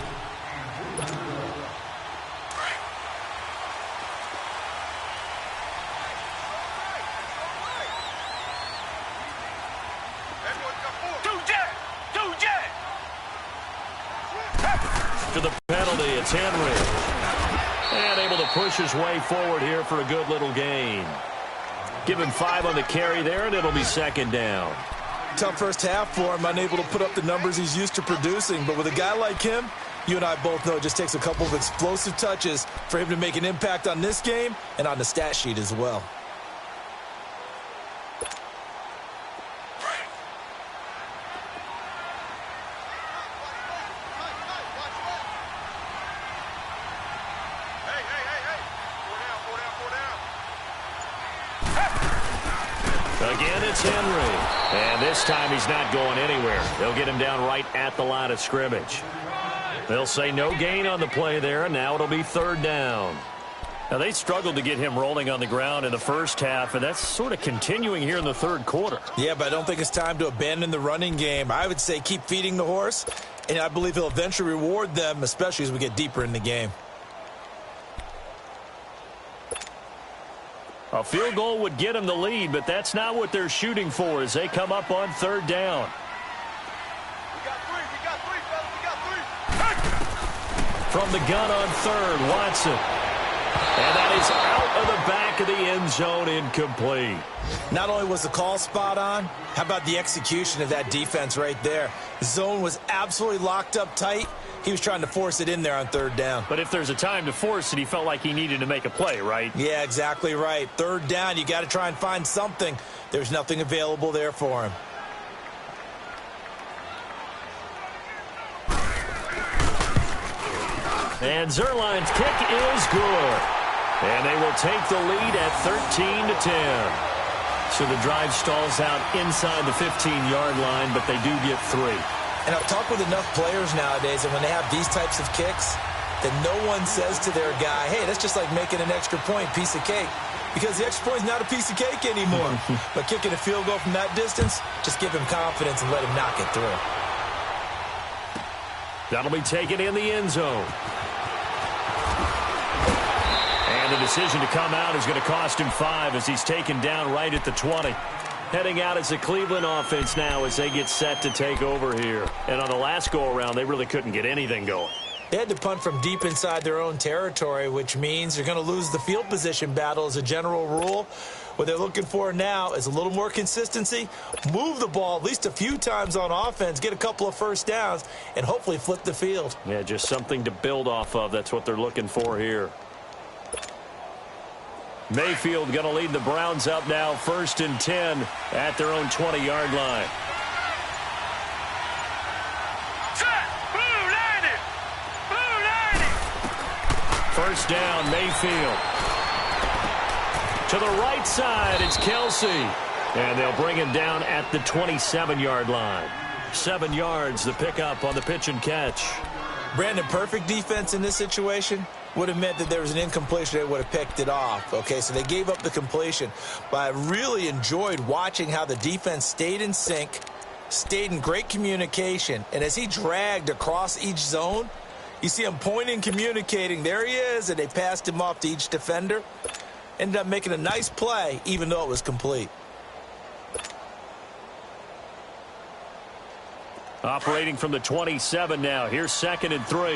To the penalty, it's Henry. And able to push his way forward here for a good little gain. Give him 5 on the carry there, and it'll be second down. Tough first half for him, unable to put up the numbers he's used to producing. But with a guy like him, you and I both know it just takes a couple of explosive touches for him to make an impact on this game and on the stat sheet as well. Again, it's Henry. And this time he's not going anywhere. They'll get him down right at the line of scrimmage. They'll say no gain on the play there, and now it'll be third down. Now, they struggled to get him rolling on the ground in the first half, and that's sort of continuing here in the third quarter. Yeah, but I don't think it's time to abandon the running game. I would say keep feeding the horse, and I believe he'll eventually reward them, especially as we get deeper in the game. A field goal would get them the lead, but that's not what they're shooting for as they come up on third down. From the gun on third, Watson. And that is out of the back of the end zone, incomplete. Not only was the call spot on, how about the execution of that defense right there? The zone was absolutely locked up tight. He was trying to force it in there on third down. But if there's a time to force it, he felt like he needed to make a play, right? Yeah, exactly right. Third down, you got to try and find something. There's nothing available there for him. And Zerline's kick is good. And they will take the lead at 13-10. So the drive stalls out inside the 15-yard line, but they do get 3. And I've talked with enough players nowadays, and when they have these types of kicks, that no one says to their guy, hey, that's just like making an extra point, piece of cake. Because the extra point is not a piece of cake anymore. But kicking a field goal from that distance, just give him confidence and let him knock it through. That'll be taken in the end zone. And the decision to come out is going to cost him 5 as he's taken down right at the 20. Heading out as the Cleveland offense now as they get set to take over here. And on the last go-around, they really couldn't get anything going. They had to punt from deep inside their own territory, which means they're going to lose the field position battle as a general rule. What they're looking for now is a little more consistency, move the ball at least a few times on offense, get a couple of first downs, and hopefully flip the field. Yeah, just something to build off of. That's what they're looking for here. Mayfield going to lead the Browns up now, 1st and 10 at their own 20-yard line. First down, Mayfield. To the right side, it's Kelsey. And they'll bring him down at the 27-yard line. 7 yards, the pickup on the pitch and catch. Brandon, perfect defense in this situation would have meant that there was an incompletion. They would have picked it off. Okay, so they gave up the completion. But I really enjoyed watching how the defense stayed in sync, stayed in great communication. And as he dragged across each zone, you see him pointing, communicating. There he is, and they passed him off to each defender. Ended up making a nice play, even though it was complete. Operating from the 27 now. Here's 2nd and 3. All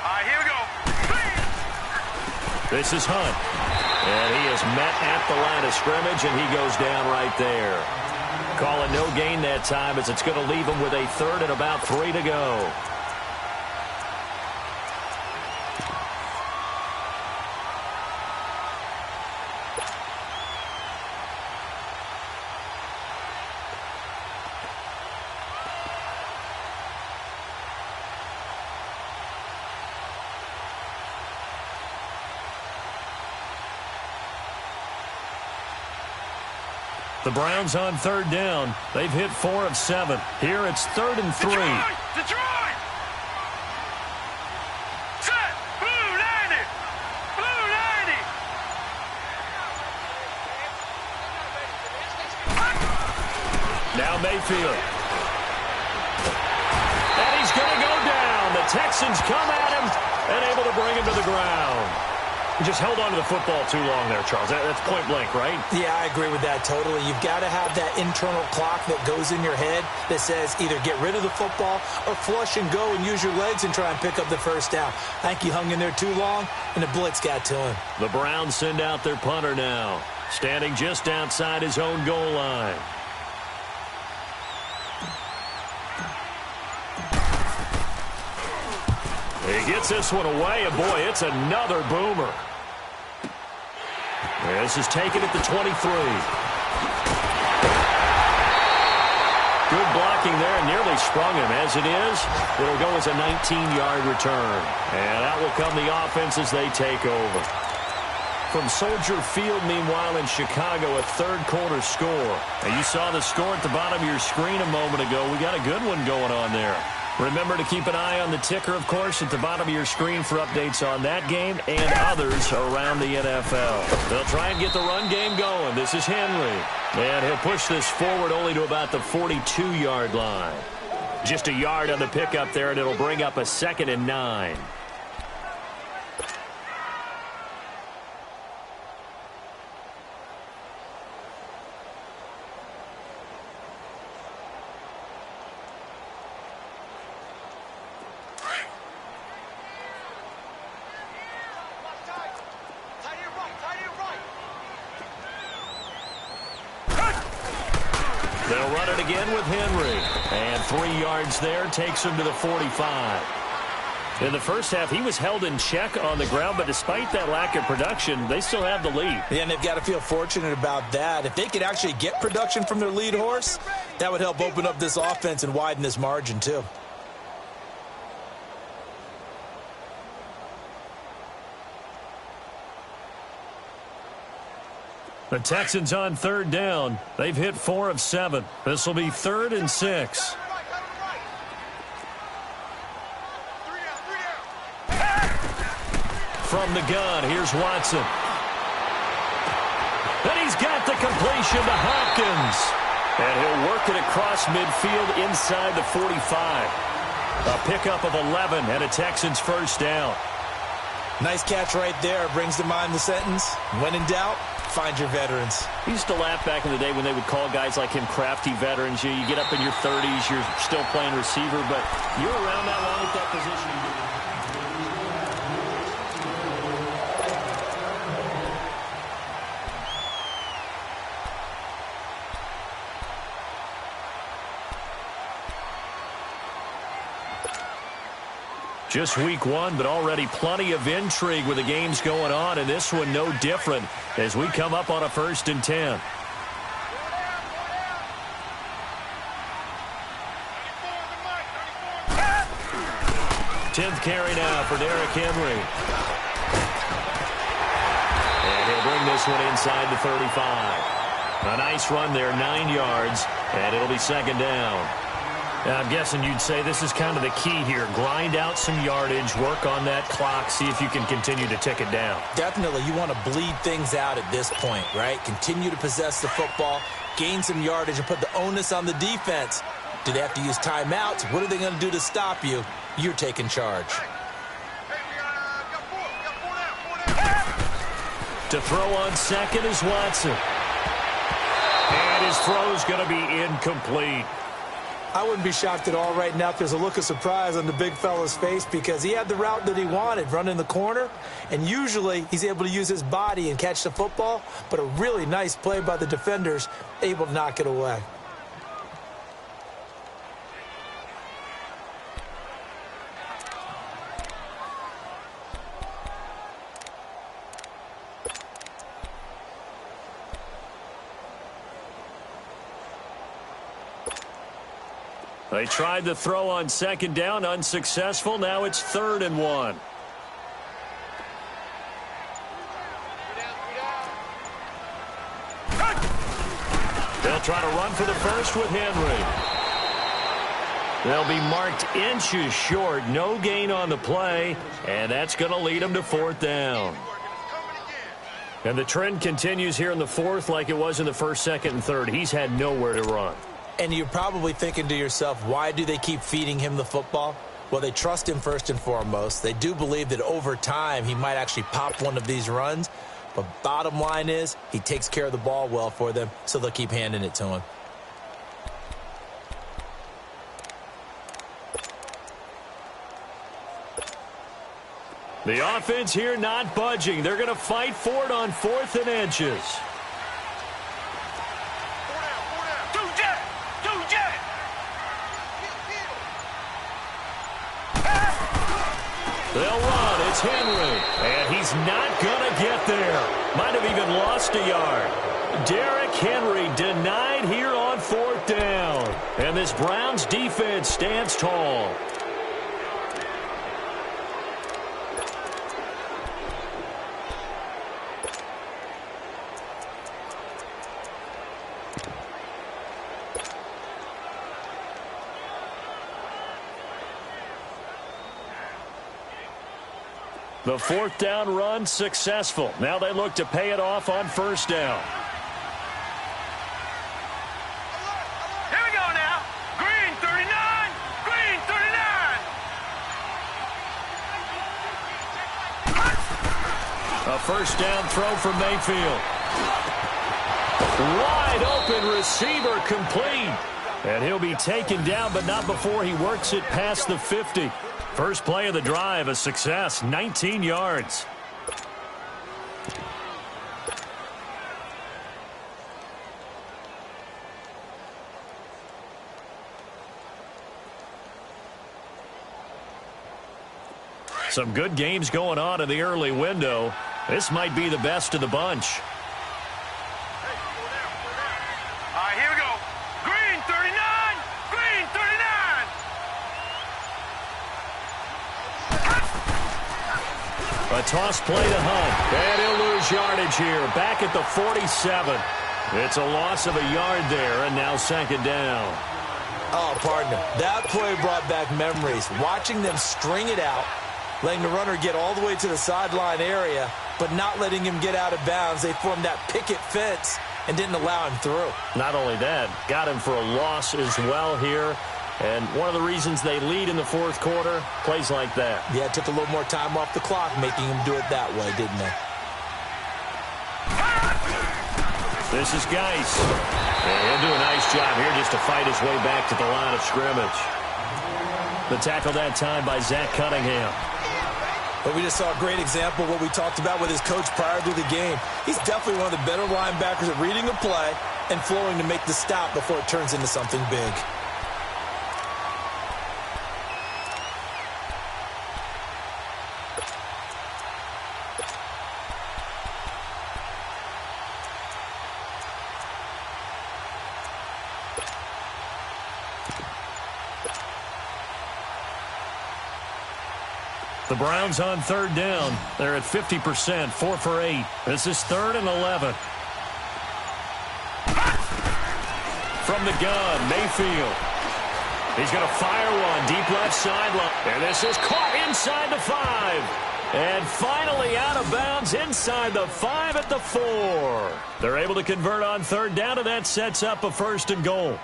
right, here we go. This is Hunt. And he is met at the line of scrimmage, and he goes down right there. Calling no gain that time as it's going to leave him with a 3rd and about 3 to go. The Browns on 3rd down. They've hit 4 of 7. Here it's 3rd and 3. Detroit! Set! Blue 90! Blue 90! Now Mayfield. And he's going to go down. The Texans come at him and able to bring him to the ground. He just held on to the football too long there, Charles. That's point blank, right? Yeah, I agree with that totally. You've got to have that internal clock that goes in your head that says either get rid of the football or flush and go and use your legs and try and pick up the first down. I think he hung in there too long, and the blitz got to him. The Browns send out their punter now, standing just outside his own goal line. He gets this one away, and boy, it's another boomer. This is taken at the 23. Good blocking there, and nearly sprung him. As it is, it'll go as a 19-yard return. And out will come the offense as they take over. From Soldier Field, meanwhile, in Chicago, a third-quarter score. And you saw the score at the bottom of your screen a moment ago. We got a good one going on there. Remember to keep an eye on the ticker, of course, at the bottom of your screen for updates on that game and others around the NFL. They'll try and get the run game going. This is Henry. And he'll push this forward only to about the 42-yard line. Just a yard on the pickup there, and it'll bring up a 2nd and 9. They'll run it again with Henry. And 3 yards there takes him to the 45. In the first half, he was held in check on the ground, but despite that lack of production, they still have the lead. Yeah, and they've got to feel fortunate about that. If they could actually get production from their lead horse, that would help open up this offense and widen this margin, too. The Texans on 3rd down. They've hit 4 of 7. This will be 3rd and 6. From the gun, here's Watson. And he's got the completion to Hopkins. And he'll work it across midfield inside the 45. A pickup of 11 and a Texans first down. Nice catch right there. Brings to mind the sentence, when in doubt, find your veterans. We used to laugh back in the day when they would call guys like him crafty veterans. You get up in your 30s, you're still playing receiver, but you're around that long at that position. Just week 1, but already plenty of intrigue with the games going on, and this one no different as we come up on a 1st and 10. Tenth carry now for Derrick Henry. And he'll bring this one inside the 35. A nice run there, 9 yards, and it'll be second down. Now, I'm guessing you'd say this is kind of the key here. Grind out some yardage, work on that clock, see if you can continue to tick it down. Definitely, you want to bleed things out at this point, right? Continue to possess the football, gain some yardage, and put the onus on the defense. Do they have to use timeouts? What are they going to do to stop you? You're taking charge. To throw on second is Watson. And his throw's going to be incomplete. I wouldn't be shocked at all right now if there's a look of surprise on the big fella's face because he had the route that he wanted, running the corner, and usually he's able to use his body and catch the football, but a really nice play by the defenders, able to knock it away. They tried the throw on second down, unsuccessful. Now it's 3rd and 1. They'll try to run for the first with Henry. They'll be marked inches short. No gain on the play, and that's going to lead them to 4th down. And the trend continues here in the 4th like it was in the 1st, 2nd, and 3rd. He's had nowhere to run. And you're probably thinking to yourself, why do they keep feeding him the football? Well, they trust him first and foremost. They do believe that over time he might actually pop one of these runs. But bottom line is he takes care of the ball well for them, so they'll keep handing it to him. The offense here not budging. They're going to fight for it on 4th and inches. They'll run. It's Henry. And he's not going to get there. Might have even lost a yard. Derrick Henry denied here on 4th down. And this Browns defense stands tall. The 4th down run successful. Now they look to pay it off on 1st down. Here we go now. Green 39. Green 39. A 1st down throw from Mayfield. Wide open receiver complete. And he'll be taken down, but not before he works it past the 50. First play of the drive, a success, 19 yards. Some good games going on in the early window. This might be the best of the bunch. All right, here we go. Green 39. Green 39. A toss play to Hunt. And he'll lose yardage here. Back at the 47. It's a loss of a yard there, and now 2nd down. Oh, partner, that play brought back memories. Watching them string it out, letting the runner get all the way to the sideline area, but not letting him get out of bounds. They formed that picket fence and didn't allow him through. Not only that, got him for a loss as well here. And one of the reasons they lead in the 4th quarter, plays like that. Yeah, it took a little more time off the clock, making him do it that way, didn't they? This is Geis. And he'll do a nice job here just to fight his way back to the line of scrimmage. The tackle that time by Zach Cunningham. But we just saw a great example of what we talked about with his coach prior to the game. He's definitely one of the better linebackers at reading the play and flowing to make the stop before it turns into something big. The Browns on 3rd down. They're at 50%, 4 for 8. This is 3rd and 11. from the gun, Mayfield. He's going to fire one deep left sideline. And this is caught inside the 5. And finally out of bounds inside the 5 at the 4. They're able to convert on third down, and that sets up a 1st and goal.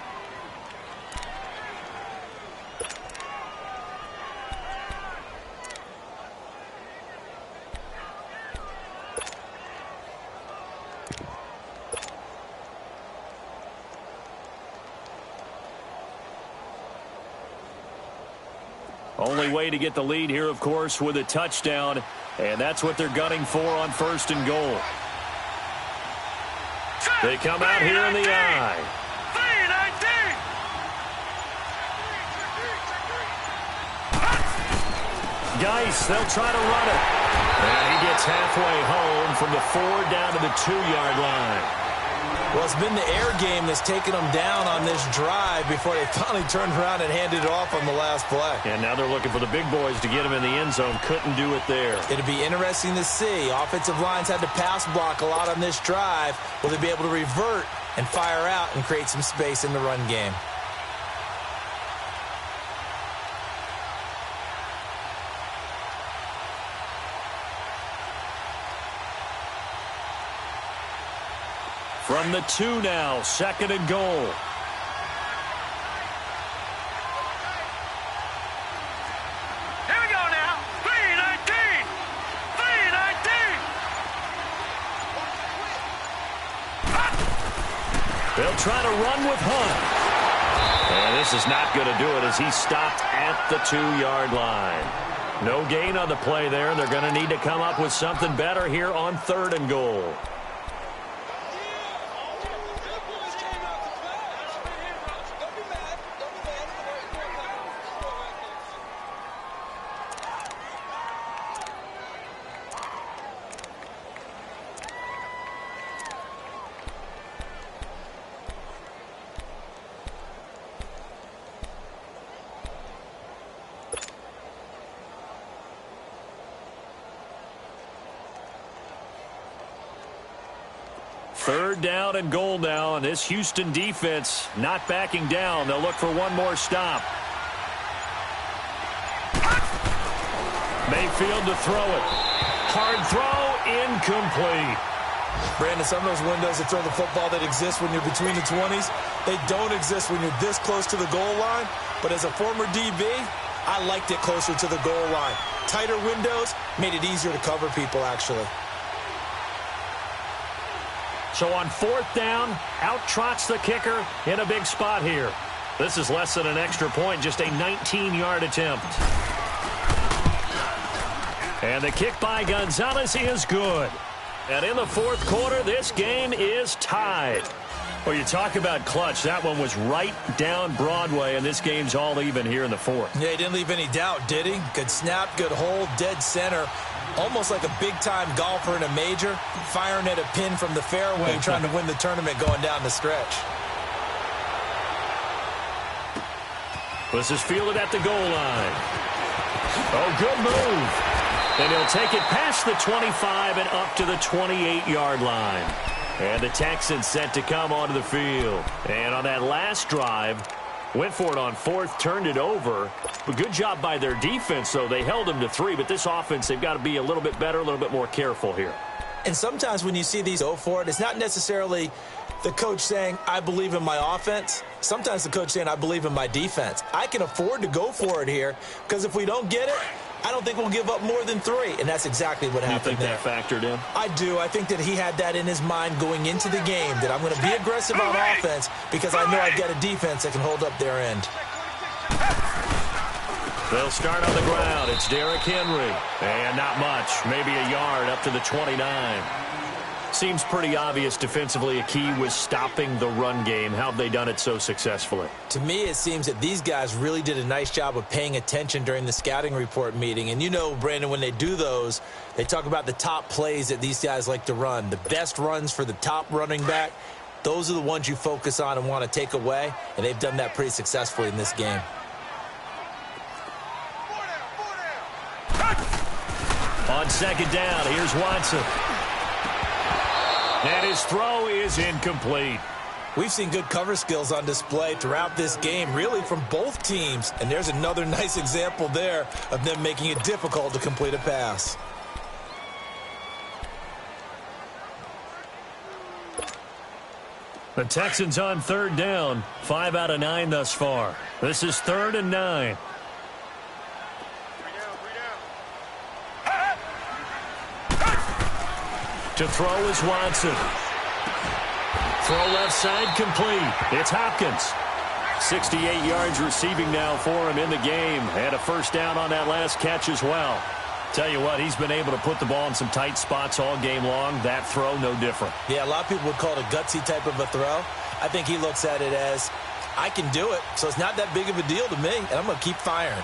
Only way to get the lead here, of course, with a touchdown. And that's what they're gunning for on 1st and goal. They come out here in the I. Geis, they'll try to run it. And he gets halfway home from the 4 down to the 2-yard line. Well, it's been the air game that's taken them down on this drive before they finally turned around and handed it off on the last play. And now they're looking for the big boys to get them in the end zone. Couldn't do it there. It'll be interesting to see. Offensive lines had to pass block a lot on this drive. Will they be able to revert and fire out and create some space in the run game? From the 2 now, 2nd and goal. Here we go now. 3-19. 3-19. They'll try to run with Hunt. And this is not going to do it as he's stopped at the 2-yard line. No gain on the play there. They're going to need to come up with something better here on 3rd and goal. Third down and goal now, and this Houston defense not backing down. They'll look for one more stop. Mayfield to throw it. Hard throw, incomplete. Brandon, some of those windows that throw the football that exist when you're between the 20s, they don't exist when you're this close to the goal line. But as a former DB, I liked it closer to the goal line. Tighter windows made it easier to cover people, actually. So on 4th down, out trots the kicker in a big spot here. This is less than an extra point, just a 19-yard attempt. And the kick by Gonzalez is good. And in the 4th quarter, this game is tied. Well, you talk about clutch. That one was right down Broadway, and this game's all even here in the 4th. Yeah, he didn't leave any doubt, did he? Good snap, good hold, dead center. Almost like a big-time golfer in a major, firing at a pin from the fairway, trying to win the tournament going down the stretch. This is fielded at the goal line. Oh, good move. And he'll take it past the 25 and up to the 28-yard line. And the Texans set to come onto the field. And on that last drive, went for it on 4th, turned it over. But good job by their defense, though. They held them to 3, but this offense, they've got to be a little bit better, a little bit more careful here. And sometimes when you see these go for it, it's not necessarily the coach saying, I believe in my offense. Sometimes the coach saying, I believe in my defense. I can afford to go for it here because if we don't get it, I don't think we'll give up more than 3. And that's exactly what happened there. You think that factored in? I do. I think that he had that in his mind going into the game, that I'm going to be aggressive on offense because I know I've got a defense that can hold up their end. They'll start on the ground. It's Derrick Henry. And not much. Maybe a yard up to the 29. Seems pretty obvious defensively a key was stopping the run game. How have they done it so successfully? To me, it seems that these guys really did a nice job of paying attention during the scouting report meeting. And you know, Brandon, when they do those, they talk about the top plays that these guys like to run. The best runs for the top running back, those are the ones you focus on and want to take away. And they've done that pretty successfully in this game. On 2nd down, here's Watson. And his throw is incomplete. We've seen good cover skills on display throughout this game, really from both teams. And there's another nice example there of them making it difficult to complete a pass. The Texans on third down, 5 out of 9 thus far. This is 3rd and 9. To throw is Watson. Throw left side complete. It's Hopkins. 68 yards receiving now for him in the game. And a first down on that last catch as well. Tell you what, he's been able to put the ball in some tight spots all game long. That throw, no different. Yeah, a lot of people would call it a gutsy type of a throw. I think he looks at it as, I can do it, so it's not that big of a deal to me, and I'm going to keep firing.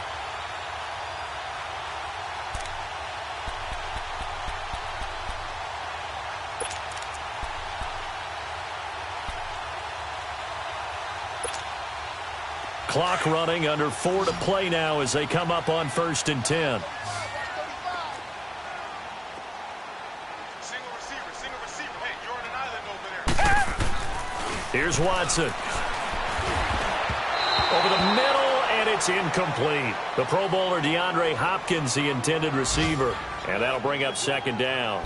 Clock running, under 4 to play now as they come up on 1st and 10. Here's Watson. Over the middle, and it's incomplete. The Pro Bowler DeAndre Hopkins, the intended receiver. And that'll bring up 2nd down.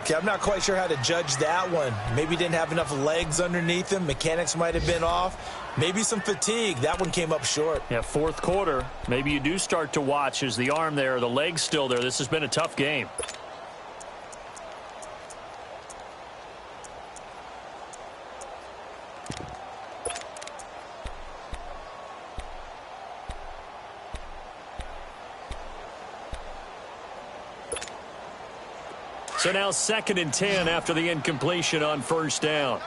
Okay, I'm not quite sure how to judge that one. Maybe didn't have enough legs underneath him. Mechanics might have been off. Maybe some fatigue. That one came up short. Yeah, 4th quarter. Maybe you do start to watch. Is the arm there, the leg's still there? This has been a tough game. So now 2nd and 10 after the incompletion on 1st down.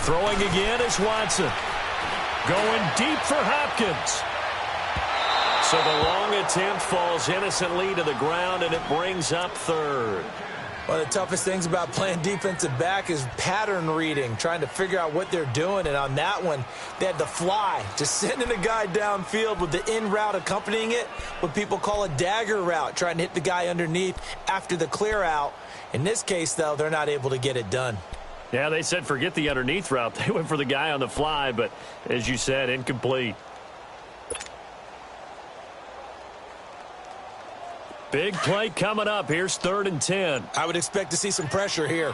Throwing again is Watson. Going deep for Hopkins. So the long attempt falls innocently to the ground, and it brings up 3rd. One of the toughest things about playing defensive back is pattern reading, trying to figure out what they're doing. And on that one, they had the fly, just sending a guy downfield with the in route accompanying it, what people call a dagger route, trying to hit the guy underneath after the clear out. In this case, though, they're not able to get it done. Yeah, they said forget the underneath route. They went for the guy on the fly, but as you said, incomplete. Big play coming up. Here's 3rd and 10. I would expect to see some pressure here.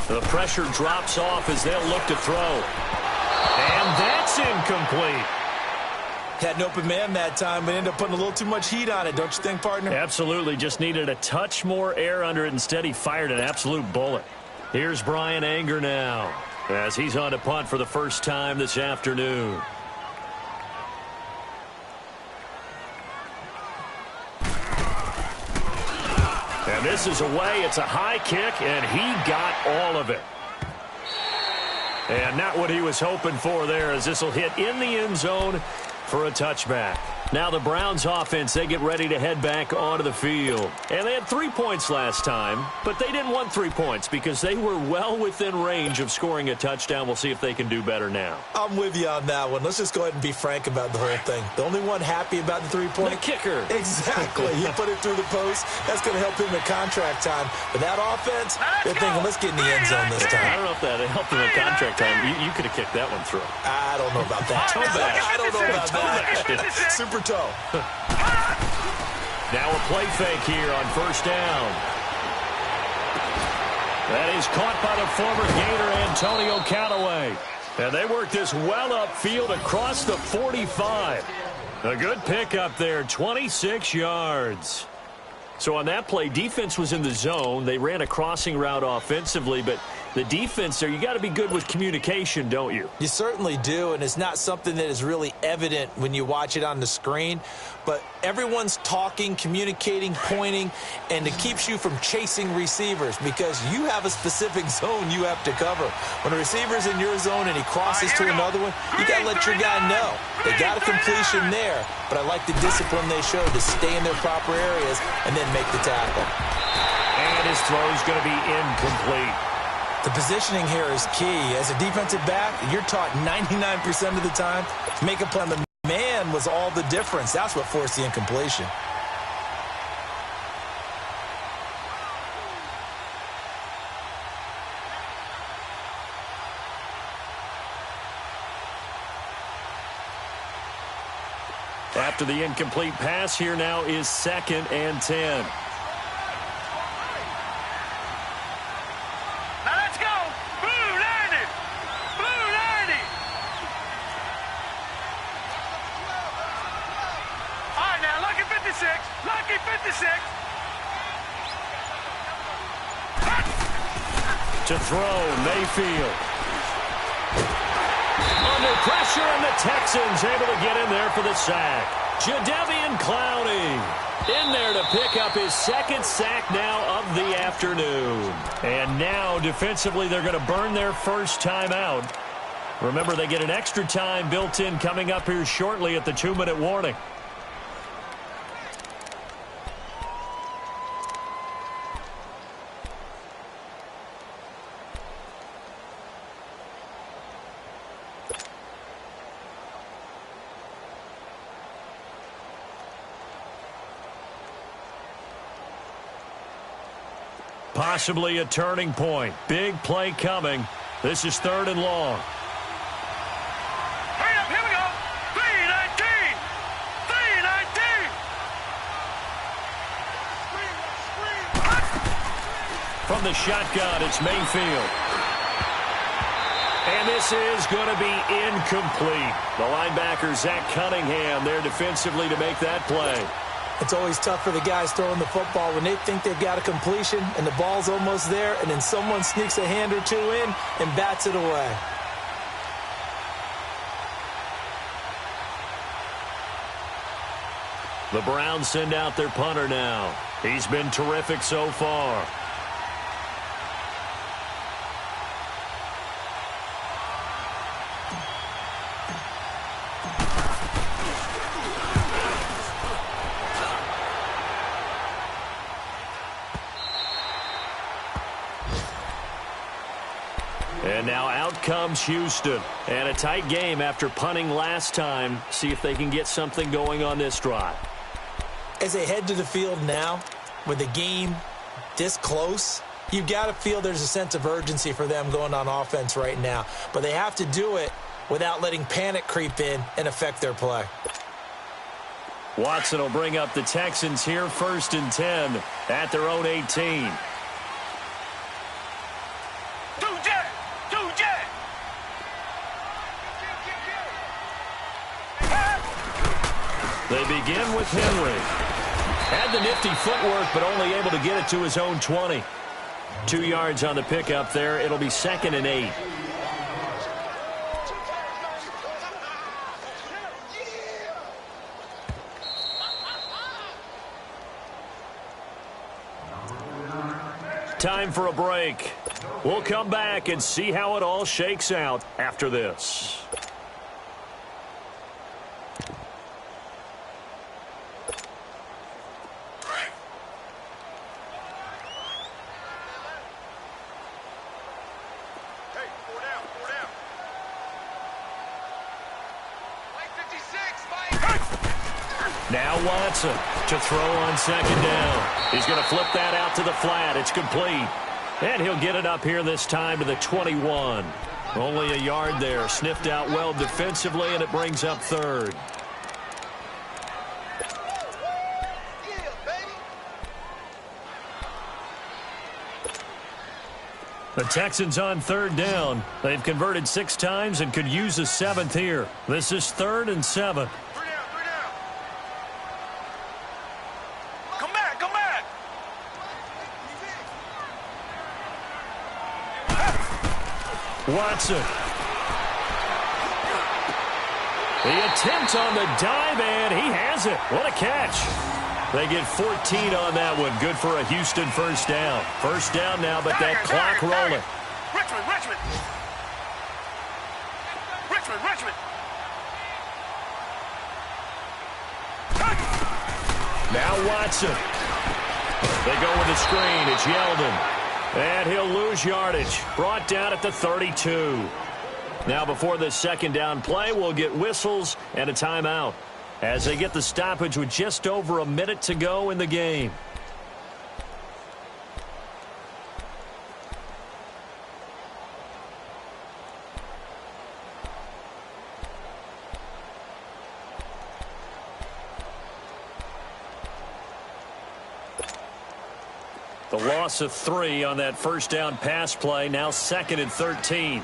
The pressure drops off as they'll look to throw. And that's incomplete. Had an open man that time, but ended up putting a little too much heat on it, don't you think, partner? Absolutely. Just needed a touch more air under it. Instead, he fired an absolute bullet. Here's Brian Anger now as he's on to punt for the first time this afternoon. And this is away. It's a high kick, and he got all of it. And not what he was hoping for there, as this will hit in the end zone for a touchback. Now the Browns offense, they get ready to head back onto the field. And they had 3 points last time, but they didn't want 3 points because they were well within range of scoring a touchdown. We'll see if they can do better now. I'm with you on that one. Let's just go ahead and be frank about the whole thing. The only one happy about the 3-point? The kicker. Exactly. He put it through the post. That's going to help him at contract time. But that offense, they're thinking, let's get in the end zone this time. I don't know if that helped him at contract time. You could have kicked that one through. I don't know about that. I don't know about that. Super toe. Now a play fake here on 1st down. That is caught by the former Gator Antonio Callaway. And they work this well upfield across the 45. A good pickup there, 26 yards. So on that play, defense was in the zone. They ran a crossing route offensively, but the defense there, you got to be good with communication, don't you? You certainly do, and it's not something that is really evident when you watch it on the screen. But everyone's talking, communicating, pointing, and it keeps you from chasing receivers because you have a specific zone you have to cover. When a receiver's in your zone and he crosses to another one, you got to let your guy know. They got a completion there, but I like the discipline they show to stay in their proper areas and then make the tackle. And his throw is going to be incomplete. The positioning here is key. As a defensive back, you're taught 99% of the time, make a play on the man was all the difference. That's what forced the incompletion. After the incomplete pass, here now is 2nd and 10. Now let's go. Blue 90. Blue 90. All right, now, lucky 56. Lucky 56. To throw, Mayfield. Under pressure, and the Texans able to get in there for the sack. Jadeveon Clowney in there to pick up his 2nd sack now of the afternoon. And now, defensively, they're going to burn their first time out. Remember, they get an extra time built in coming up here shortly at the 2-minute warning. Possibly a turning point. Big play coming. This is 3rd and long. Hurry up, here we go. 319. 319. From the shotgun, it's Mayfield. And this is going to be incomplete. The linebacker, Zach Cunningham, there defensively to make that play. It's always tough for the guys throwing the football when they think they've got a completion and the ball's almost there, and then someone sneaks a hand or two in and bats it away. The Browns send out their punter now. He's been terrific so far. And now out comes Houston. And a tight game after punting last time. See if they can get something going on this drive. As they head to the field now, with the game this close, you've got to feel there's a sense of urgency for them going on offense right now. But they have to do it without letting panic creep in and affect their play. Watson will bring up the Texans here 1st and 10 at their own 18. They begin with Henry. Had the nifty footwork, but only able to get it to his own 20. 2 yards on the pickup there. It'll be 2nd and 8. Time for a break. We'll come back and see how it all shakes out after this. Now Watson to throw on 2nd down. He's going to flip that out to the flat. It's complete. And he'll get it up here this time to the 21. Only a yard there. Sniffed out well defensively, and it brings up 3rd. The Texans on 3rd down. They've converted 6 times and could use a 7th here. This is 3rd and 7. Watson. The attempt on the dive, and he has it. What a catch. They get 14 on that one. Good for a Houston 1st down. 1st down now, but that clock rolling. Richmond. Now Watson. They go with the screen. It's Yeldon. And he'll lose yardage. Brought down at the 32. Now before this second down play, we'll get whistles and a timeout as they get the stoppage with just over a minute to go in the game. The loss of 3 on that first down pass play, now 2nd and 13.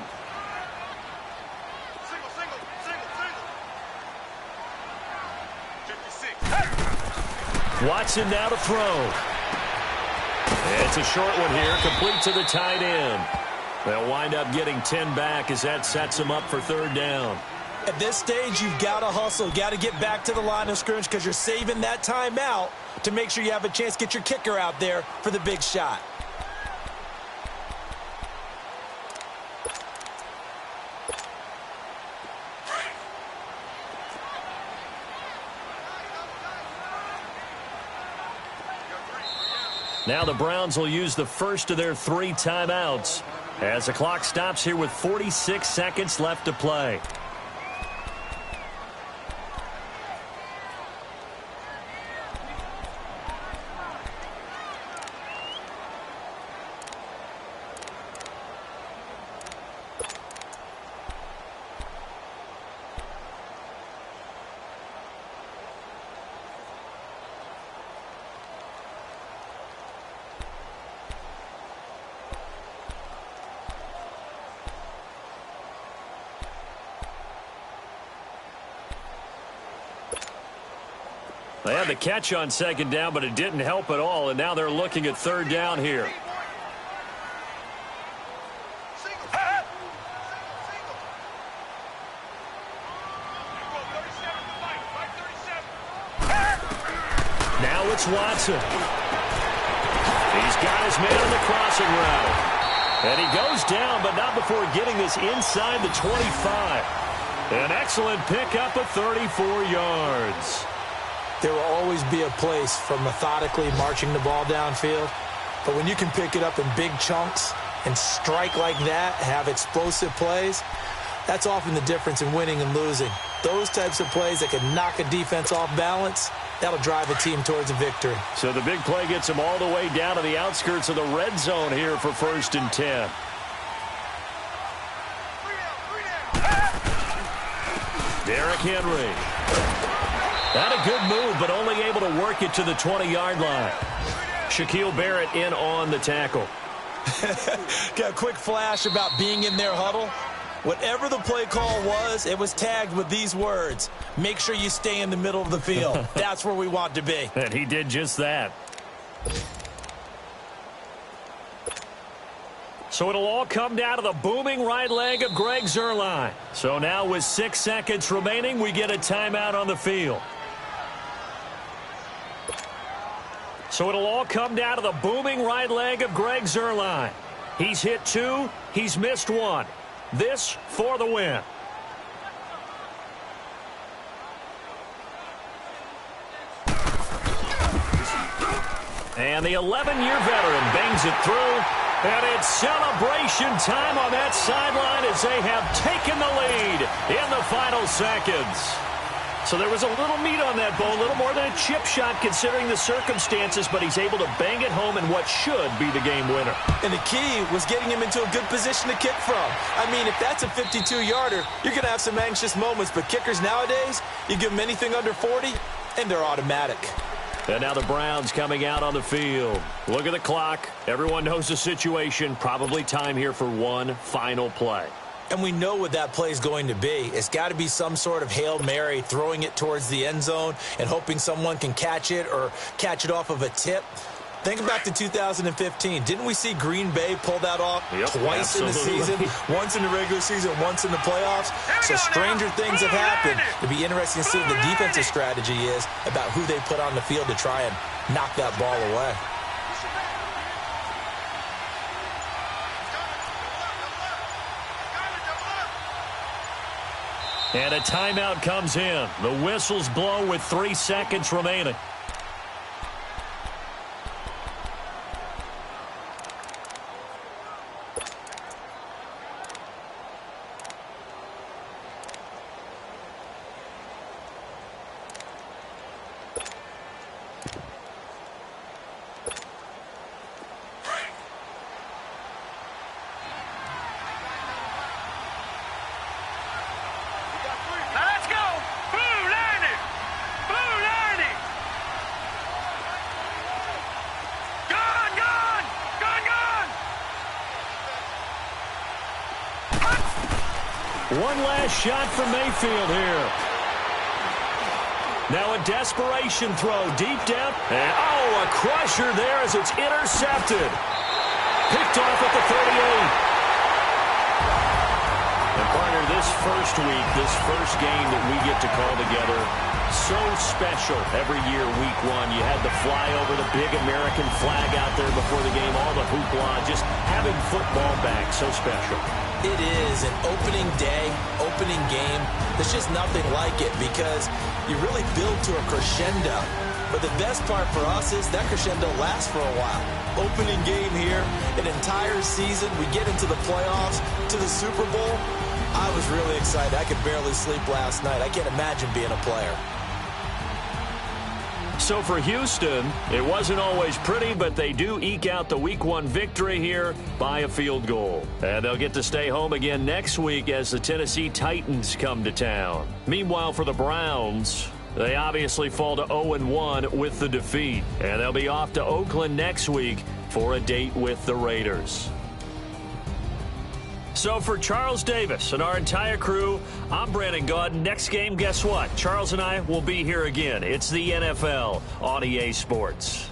Watson now to throw. It's a short one here, complete to the tight end. They'll wind up getting 10 back as that sets them up for 3rd down. At this stage, you've got to hustle. Got to get back to the line of scrimmage because you're saving that timeout to make sure you have a chance to get your kicker out there for the big shot. Now the Browns will use the first of their 3 timeouts as the clock stops here with 46 seconds left to play. They had the catch on 2nd down, but it didn't help at all, and now they're looking at 3rd down here. Now it's Watson. He's got his man on the crossing route. And he goes down, but not before getting this inside the 25. An excellent pickup of 34 yards. There will always be a place for methodically marching the ball downfield. But when you can pick it up in big chunks and strike like that, have explosive plays, that's often the difference in winning and losing. Those types of plays that can knock a defense off balance, that'll drive a team towards a victory. So the big play gets them all the way down to the outskirts of the red zone here for 1st and 10. Derrick Henry. Not a good move, but only able to work it to the 20-yard line. Shaquille Barrett in on the tackle. Got a quick flash about being in their huddle. Whatever the play call was, it was tagged with these words: make sure you stay in the middle of the field. That's where we want to be. And he did just that. So it'll all come down to the booming right leg of Greg Zuerlein. So now with 6 seconds remaining, we get a timeout on the field. So it'll all come down to the booming right leg of Greg Zuerlein. He's hit 2, he's missed 1. This for the win. And the 11-year veteran bangs it through. And it's celebration time on that sideline as they have taken the lead in the final seconds. So there was a little meat on that ball, a little more than a chip shot considering the circumstances, but he's able to bang it home in what should be the game winner. And the key was getting him into a good position to kick from. I mean, if that's a 52-yarder, you're going to have some anxious moments, but kickers nowadays, you give them anything under 40, and they're automatic. And now the Browns coming out on the field. Look at the clock. Everyone knows the situation. Probably time here for one final play. And we know what that play is going to be. It's got to be some sort of Hail Mary, throwing it towards the end zone and hoping someone can catch it or catch it off of a tip. Think back to 2015. Didn't we see Green Bay pull that off twice in the season? Once in the regular season, once in the playoffs. So stranger things have happened. It'll be interesting to see what the defensive strategy is about who they put on the field to try and knock that ball away. And a timeout comes in. The whistles blow with 3 seconds remaining. One last shot from Mayfield here. Now a desperation throw, deep down. And, a crusher there as it's intercepted. Picked off at the 38. And, partner, this first week, this first game that we get to call together, so special every year, week one. You had the flyover, the big American flag out there before the game, all the hoopla, just having football back, so special. It is an opening day, opening game. There's just nothing like it because you really build to a crescendo. But the best part for us is that crescendo lasts for a while. Opening game here, an entire season. We get into the playoffs, to the Super Bowl. I was really excited. I could barely sleep last night. I can't imagine being a player. So for Houston, it wasn't always pretty, but they do eke out the Week 1 victory here by a field goal. And they'll get to stay home again next week as the Tennessee Titans come to town. Meanwhile, for the Browns, they obviously fall to 0-1 with the defeat. And they'll be off to Oakland next week for a date with the Raiders. So for Charles Davis and our entire crew, I'm Brandon Gaudin. Next game, guess what? Charles and I will be here again. It's the NFL on EA Sports.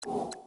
you.